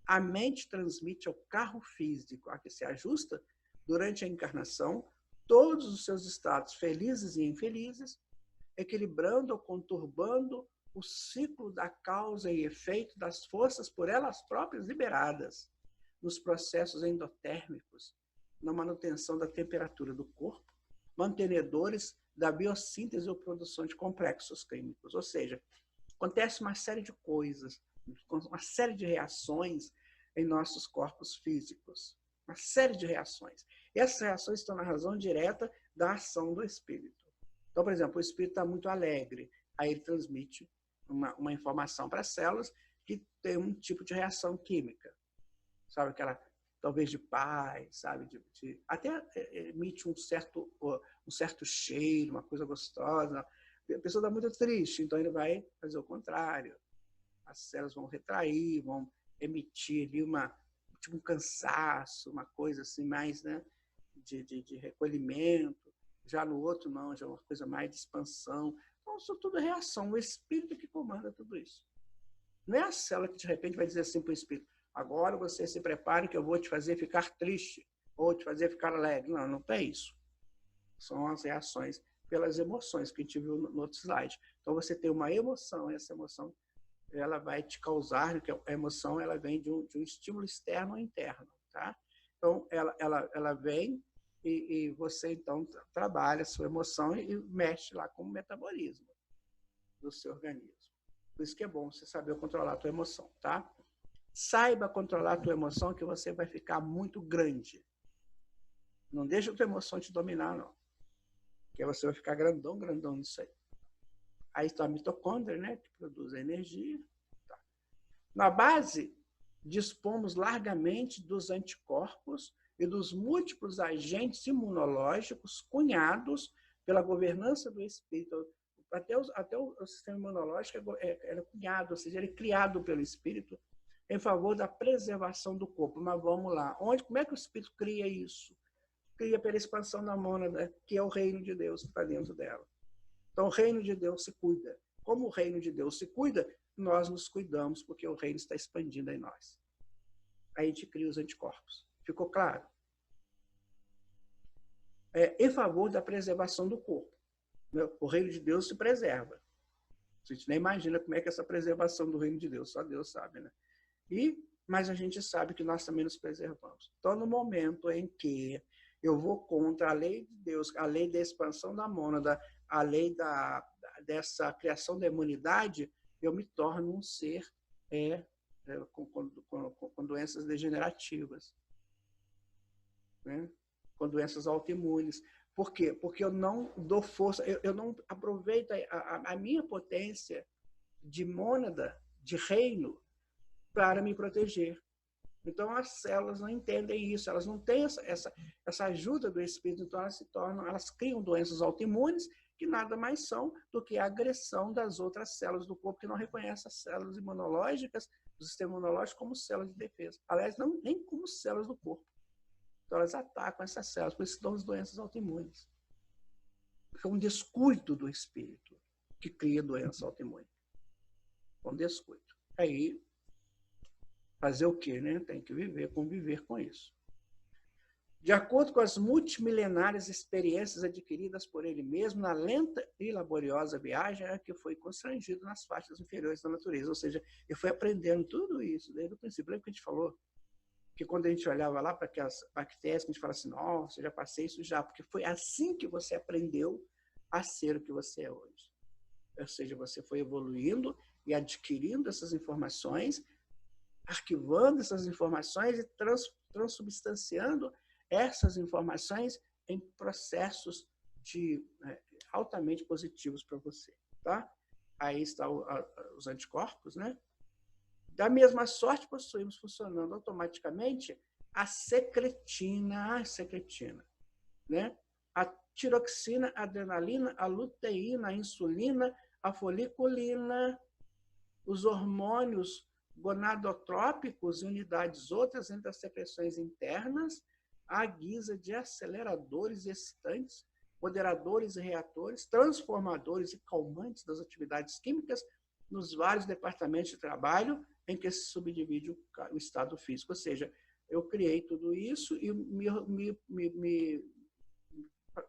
a mente transmite ao carro físico, a que se ajusta durante a encarnação, todos os seus estados felizes e infelizes, equilibrando ou conturbando o ciclo da causa e efeito das forças por elas próprias liberadas, nos processos endotérmicos, na manutenção da temperatura do corpo, mantenedores da biossíntese ou produção de complexos químicos. Ou seja, acontece uma série de coisas, uma série de reações em nossos corpos físicos. Uma série de reações. E essas reações estão na razão direta da ação do espírito. Então, por exemplo, o espírito está muito alegre, aí ele transmite uma informação para as células que tem um tipo de reação química. Sabe, aquela, talvez de paz, sabe? Até emite um certo cheiro, uma coisa gostosa. A pessoa está muito triste, então ele vai fazer o contrário. As células vão retrair, vão emitir ali tipo um cansaço, uma coisa assim mais, né, de recolhimento. Já no outro, não, já é uma coisa mais de expansão. Então, isso tudo é reação. O espírito que comanda tudo isso. Não é a célula que, de repente, vai dizer assim para o espírito: agora você se prepare que eu vou te fazer ficar triste ou te fazer ficar alegre. Não, não tem isso. São as reações pelas emoções que a gente viu no outro slide. Então, você tem uma emoção, essa emoção ela vai te causar, que a emoção ela vem de um estímulo externo ou interno. Tá? Então, ela vem e você, então, trabalha a sua emoção e mexe lá com o metabolismo do seu organismo. Por isso que é bom você saber controlar a tua emoção, tá? Saiba controlar a tua emoção que você vai ficar muito grande. Não deixa a tua emoção te dominar, não. Porque você vai ficar grandão nisso aí. Aí está a mitocôndria, né, que produz a energia. Tá. Na base, dispomos largamente dos anticorpos e dos múltiplos agentes imunológicos cunhados pela governança do espírito. Até o sistema imunológico é cunhado, ou seja, ele é criado pelo espírito em favor da preservação do corpo. Mas vamos lá. Como é que o espírito cria isso? Cria pela expansão da mônada, que é o reino de Deus que está dentro dela. Então, o reino de Deus se cuida. Como o reino de Deus se cuida, nós nos cuidamos, porque o reino está expandindo em nós. Aí a gente cria os anticorpos. Ficou claro? Em favor da preservação do corpo. O reino de Deus se preserva. A gente nem imagina como é que é essa preservação do reino de Deus, só Deus sabe, né? Mas a gente sabe que nós também nos preservamos. Então, no momento em que eu vou contra a lei de Deus, a lei da expansão da mônada, a lei dessa criação da imunidade, eu me torno um ser com doenças degenerativas, né? Com doenças autoimunes. Por quê? Porque eu não dou força, eu não aproveito a minha potência de mônada, de reino, para me proteger. Então, as células não entendem isso, elas não têm essa ajuda do espírito, então elas criam doenças autoimunes que nada mais são do que a agressão das outras células do corpo que não reconhecem as células imunológicas, do sistema imunológico, como células de defesa. Aliás, nem como células do corpo. Então, elas atacam essas células, por isso dão as doenças autoimunes. É um descuido do espírito que cria doença autoimune. Um descuido. Aí, fazer o quê, né? Tem que conviver com isso. De acordo com as multimilenárias experiências adquiridas por ele mesmo na lenta e laboriosa viagem que foi constrangido nas faixas inferiores da natureza. Ou seja, ele foi aprendendo tudo isso desde o princípio. Lembra que a gente falou? Que quando a gente olhava lá para aquelas bactérias, a gente fala assim: nossa, eu já passei isso já, porque foi assim que você aprendeu a ser o que você é hoje. Ou seja, você foi evoluindo e adquirindo essas informações, arquivando essas informações e transubstanciando essas informações em processos altamente positivos para você, tá? Aí estão os anticorpos, né? Da mesma sorte, possuímos funcionando automaticamente a secretina, né? A tiroxina, a adrenalina, a luteína, a insulina, a foliculina, os hormônios gonadotrópicos e unidades outras entre as secreções internas, à guisa de aceleradores e excitantes, moderadores e reatores, transformadores e calmantes das atividades químicas nos vários departamentos de trabalho em que se subdivide o estado físico. Ou seja, eu criei tudo isso e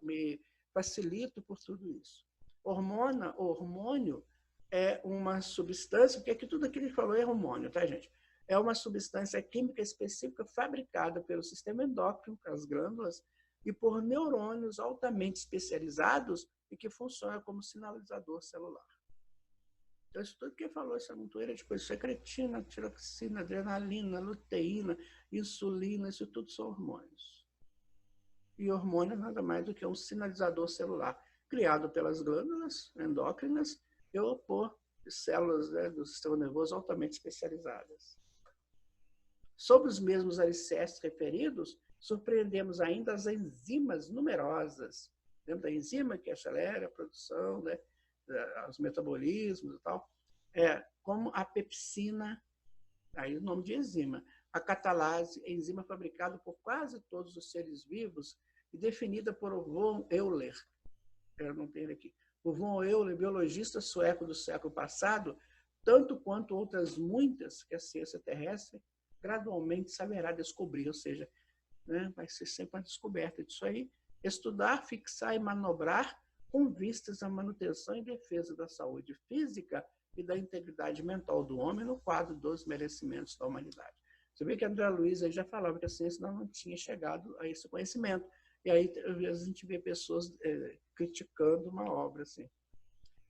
me facilito por tudo isso. Hormônio é uma substância, porque aqui tudo que ele falou é hormônio, tá, gente? É uma substância química específica fabricada pelo sistema endócrino, as glândulas, e por neurônios altamente especializados e que funciona como sinalizador celular. Então, isso tudo que ele falou, essa montoeira de coisas, secretina, tiroxina, adrenalina, luteína, insulina, isso tudo são hormônios. E hormônio nada mais do que um sinalizador celular, criado pelas glândulas endócrinas ou por células, né, do sistema nervoso altamente especializadas. Sobre os mesmos alicerces referidos, surpreendemos ainda as enzimas numerosas. Lembra da enzima que acelera a produção, né, os metabolismos e tal? Como a pepsina, aí o nome de enzima, a catalase, enzima fabricada por quase todos os seres vivos e definida por von Euler. Eu não tenho aqui. O von Euler, biologista sueco do século passado, tanto quanto outras muitas que a ciência terrestre gradualmente saberá descobrir, ou seja, né, vai ser sempre uma descoberta disso aí, estudar, fixar e manobrar com vistas à manutenção e defesa da saúde física e da integridade mental do homem no quadro dos merecimentos da humanidade. Você vê que a André Luiz já falava que a ciência não tinha chegado a esse conhecimento. E aí, às vezes, a gente vê pessoas criticando uma obra assim.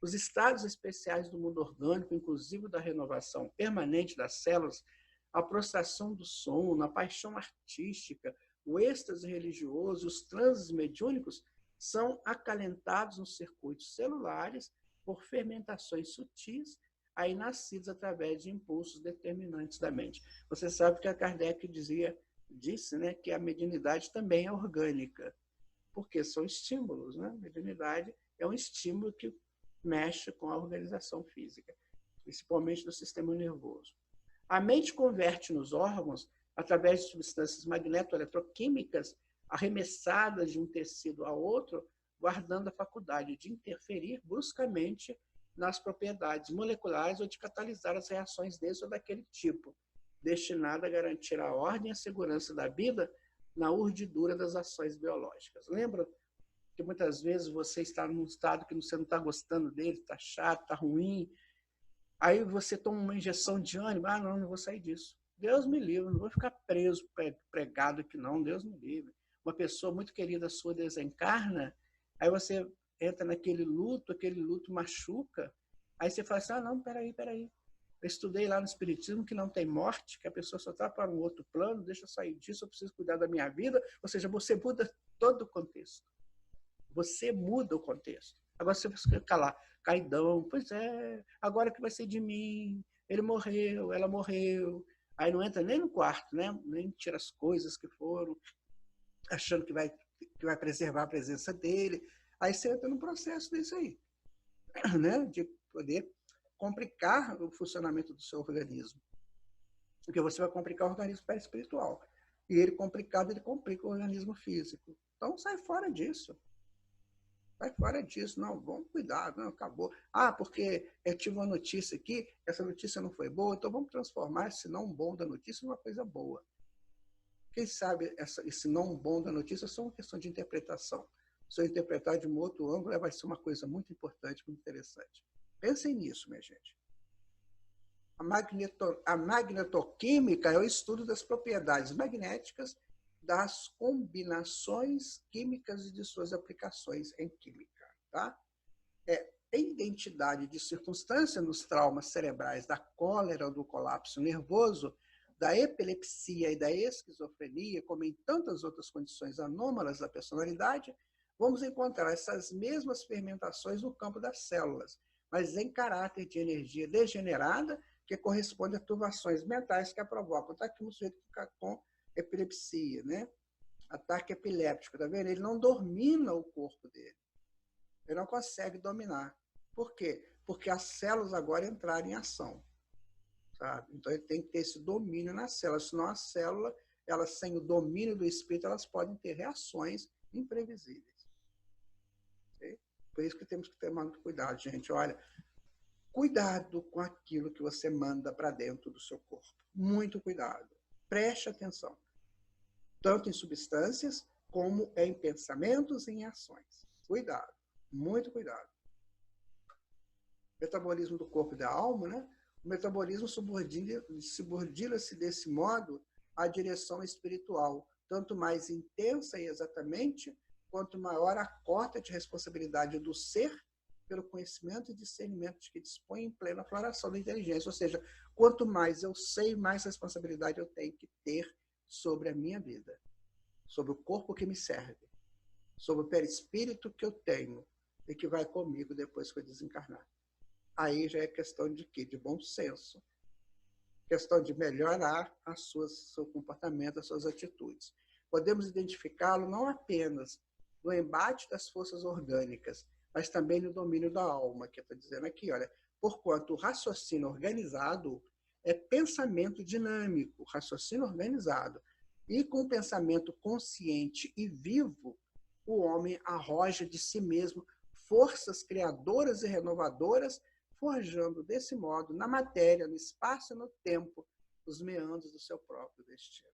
Os estados especiais do mundo orgânico, inclusive da renovação permanente das células, a prostração do sono, a paixão artística, o êxtase religioso, os transes mediúnicos, são acalentados nos circuitos celulares por fermentações sutis, aí nascidos através de impulsos determinantes da mente. Você sabe que a Kardec disse, né, que a mediunidade também é orgânica, porque são estímulos, né? A mediunidade é um estímulo que mexe com a organização física, principalmente do sistema nervoso. A mente converte nos órgãos, através de substâncias magneto-eletroquímicas arremessadas de um tecido a outro, guardando a faculdade de interferir bruscamente nas propriedades moleculares ou de catalisar as reações desse ou daquele tipo, destinada a garantir a ordem e a segurança da vida na urdidura das ações biológicas. Lembra que muitas vezes você está num estado que você não está gostando dele, está chato, está ruim, aí você toma uma injeção de ânimo, não vou sair disso. Deus me livre, não vou ficar preso, pregado aqui não, Deus me livre. Uma pessoa muito querida sua desencarna, aí você entra naquele luto machuca, aí você fala assim, não, peraí. Eu estudei lá no Espiritismo que não tem morte, que a pessoa só está para um outro plano, deixa eu sair disso, eu preciso cuidar da minha vida. Ou seja, você muda todo o contexto. Você muda o contexto. Agora você fica lá, caidão, pois é, agora que vai ser de mim, ele morreu, ela morreu. Aí não entra nem no quarto, né? Nem tira as coisas que foram, achando que vai preservar a presença dele. Aí você entra num processo desse aí, né? De poder complicar o funcionamento do seu organismo. Porque você vai complicar o organismo espiritual. E ele complicado, ele complica o organismo físico. Então sai fora disso. Sai fora disso. Não, vamos cuidar. Não, acabou. Porque eu tive uma notícia aqui, essa notícia não foi boa, então vamos transformar esse não bom da notícia em uma coisa boa. Quem sabe esse não bom da notícia é só uma questão de interpretação. Se eu interpretar de um outro ângulo, vai ser uma coisa muito importante, muito interessante. Pensem nisso, minha gente. A magnetoquímica é o estudo das propriedades magnéticas, das combinações químicas e de suas aplicações em química. Tá? A identidade de circunstância nos traumas cerebrais da cólera ou do colapso nervoso, da epilepsia e da esquizofrenia, como em tantas outras condições anômalas da personalidade, vamos encontrar essas mesmas fermentações no campo das células, mas em caráter de energia degenerada, que corresponde a turbações mentais que a provocam. Está aqui um sujeito com epilepsia, né? Ataque epiléptico, tá vendo? Ele não domina o corpo dele. Ele não consegue dominar. Por quê? Porque as células agora entraram em ação. Sabe? Então ele tem que ter esse domínio nas células, senão a célula, elas sem o domínio do espírito, elas podem ter reações imprevisíveis. Okay? Por isso que temos que ter muito cuidado, gente. Olha, cuidado com aquilo que você manda para dentro do seu corpo. Muito cuidado. Preste atenção. Tanto em substâncias, como em pensamentos e em ações. Cuidado. Muito cuidado. Metabolismo do corpo e da alma, né? O metabolismo subordina-se desse modo à direção espiritual, tanto mais intensa e exatamente, quanto maior a cota de responsabilidade do ser pelo conhecimento e discernimento de que dispõe em plena floração da inteligência. Ou seja, quanto mais eu sei, mais responsabilidade eu tenho que ter sobre a minha vida, sobre o corpo que me serve, sobre o perispírito que eu tenho e que vai comigo depois que eu desencarnar. Aí já é questão de quê? De bom senso. Questão de melhorar seu comportamento, as suas atitudes. Podemos identificá-lo não apenas no embate das forças orgânicas, mas também no domínio da alma, que está dizendo aqui, olha, porquanto o raciocínio organizado é pensamento dinâmico, raciocínio organizado. E com o pensamento consciente e vivo, o homem arroja de si mesmo forças criadoras e renovadoras, forjando desse modo, na matéria, no espaço e no tempo, os meandros do seu próprio destino.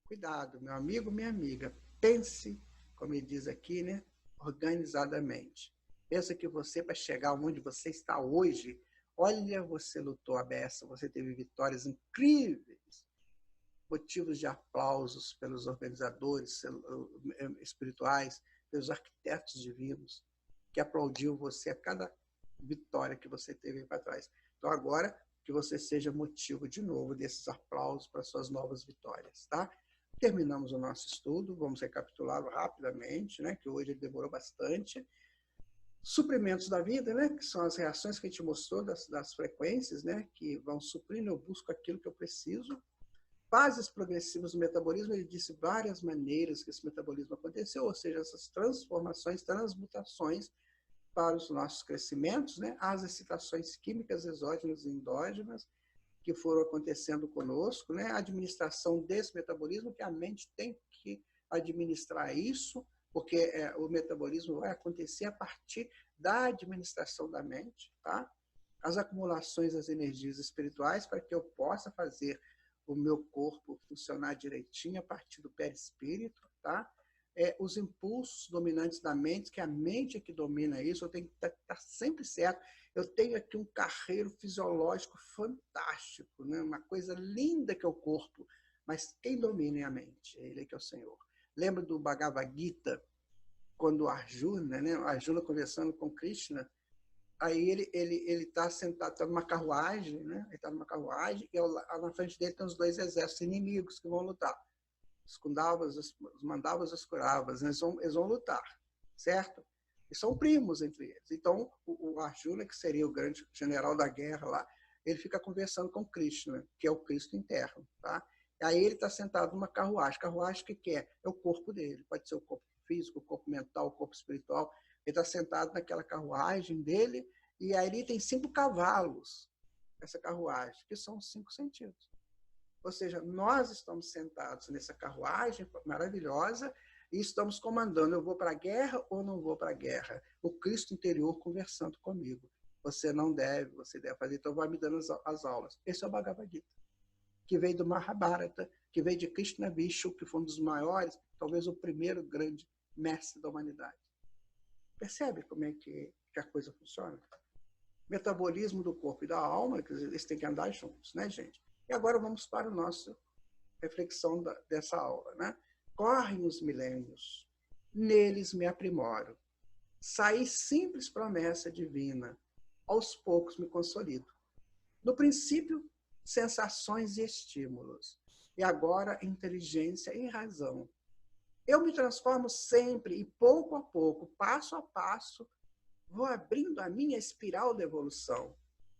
Cuidado, meu amigo, minha amiga, pense, como ele diz aqui, né, organizadamente. Pensa que você, para chegar onde você está hoje, olha, você lutou a beça, você teve vitórias incríveis, motivos de aplausos pelos organizadores espirituais, pelos arquitetos divinos, que aplaudiu você a cada vitória que você teve para trás. Então, agora, que você seja motivo de novo desses aplausos para suas novas vitórias, tá? Terminamos o nosso estudo, vamos recapitulá-lo rapidamente, né? Que hoje ele demorou bastante. Suprimentos da vida, né? Que são as reações que a gente mostrou das frequências, né? Que vão suprindo, eu busco aquilo que eu preciso. Fases progressivas do metabolismo, ele disse várias maneiras que esse metabolismo aconteceu, ou seja, essas transformações, transmutações para os nossos crescimentos, né? As excitações químicas exógenas e endógenas que foram acontecendo conosco, né? A administração desse metabolismo, que a mente tem que administrar isso, porque o metabolismo vai acontecer a partir da administração da mente, tá? As acumulações das energias espirituais para que eu possa fazer o meu corpo funcionar direitinho a partir do perispírito, tá? Os impulsos dominantes da mente, que a mente é que domina isso, eu tenho que estar sempre certo. Eu tenho aqui um carreiro fisiológico fantástico, né? Uma coisa linda que é o corpo, mas quem domina é a mente, ele é que é o Senhor. Lembra do Bhagavad Gita, quando o Arjuna, né? O Arjuna conversando com Krishna, aí ele está sentado, está numa carruagem, né? Ele está numa carruagem e na frente dele tem os dois exércitos inimigos que vão lutar. Os Kundavas, os Mandavas e os Kauravas, eles vão lutar, certo? E são primos entre eles. Então, o Arjuna, que seria o grande general da guerra lá, ele fica conversando com Krishna, que é o Cristo interno, tá? E aí ele está sentado numa carruagem. Carruagem, o que é? É o corpo dele. Pode ser o corpo físico, o corpo mental, o corpo espiritual. Ele está sentado naquela carruagem dele, e aí ele tem 5 cavalos, essa carruagem, que são 5 sentidos. Ou seja, nós estamos sentados nessa carruagem maravilhosa e estamos comandando, eu vou para a guerra ou não vou para a guerra? O Cristo interior conversando comigo. Você não deve, você deve fazer, então vai me dando as aulas. Esse é o Bhagavad Gita, que veio do Mahabharata, que veio de Krishna Vishnu, que foi um dos maiores, talvez o primeiro grande mestre da humanidade. Percebe como é que a coisa funciona? Metabolismo do corpo e da alma, eles têm que andar juntos, né, gente? E agora vamos para a nossa reflexão dessa aula, né? Correm os milênios, neles me aprimoro. Saí simples promessa divina, aos poucos me consolido. No princípio, sensações e estímulos. E agora, inteligência e razão. Eu me transformo sempre e pouco a pouco, passo a passo, vou abrindo a minha espiral de evolução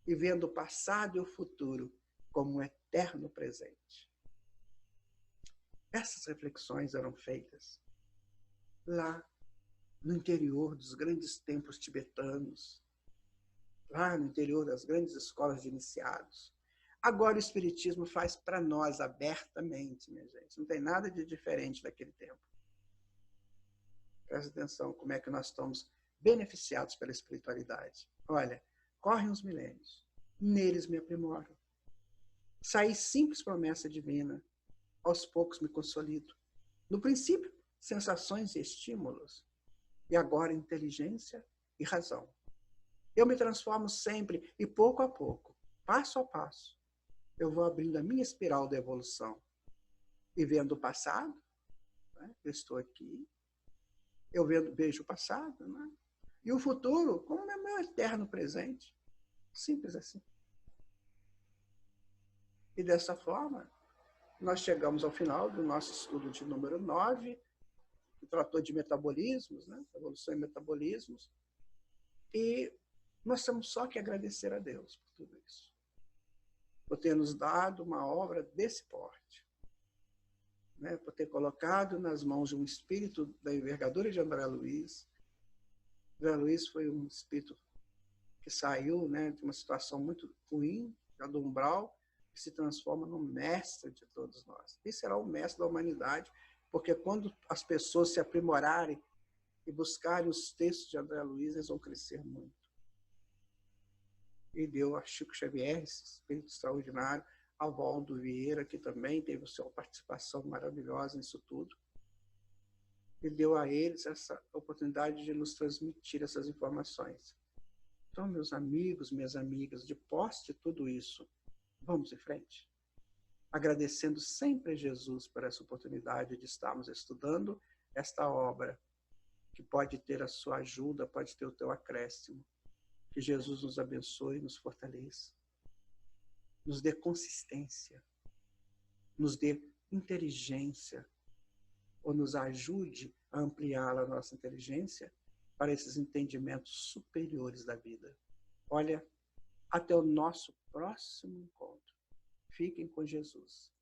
e vendo o passado e o futuro como um eterno presente. Essas reflexões eram feitas lá no interior dos grandes templos tibetanos, lá no interior das grandes escolas de iniciados. Agora o Espiritismo faz para nós abertamente, minha gente. Não tem nada de diferente daquele tempo. Presta atenção como é que nós estamos beneficiados pela espiritualidade. Olha, correm os milênios, neles me aprimoro. Saí simples promessa divina, aos poucos me consolido. No princípio, sensações e estímulos, e agora inteligência e razão. Eu me transformo sempre e pouco a pouco, passo a passo, eu vou abrindo a minha espiral da evolução e vendo o passado, né? Eu estou aqui, eu vejo o passado, né? E o futuro como é meu eterno presente. Simples assim. E dessa forma, nós chegamos ao final do nosso estudo de número 9, que tratou de metabolismos, né? Evolução e metabolismos. E nós temos só que agradecer a Deus por tudo isso. Por ter nos dado uma obra desse porte. Né? Por ter colocado nas mãos de um espírito da envergadura de André Luiz. André Luiz foi um espírito que saiu, né, de uma situação muito ruim, já do umbral, e se transforma no mestre de todos nós. E será o mestre da humanidade, porque quando as pessoas se aprimorarem e buscarem os textos de André Luiz, eles vão crescer muito. E deu a Chico Xavier, esse espírito extraordinário, a Valdo Vieira, que também teve sua participação maravilhosa nisso tudo, e deu a eles essa oportunidade de nos transmitir essas informações. Então, meus amigos, minhas amigas, de posse de tudo isso, vamos em frente. Agradecendo sempre a Jesus por essa oportunidade de estarmos estudando esta obra, que pode ter a sua ajuda, pode ter o teu acréscimo. Que Jesus nos abençoe e nos fortaleça. Nos dê consistência, nos dê inteligência, ou nos ajude a ampliar a nossa inteligência para esses entendimentos superiores da vida. Olha, até o nosso próximo encontro. Fiquem com Jesus.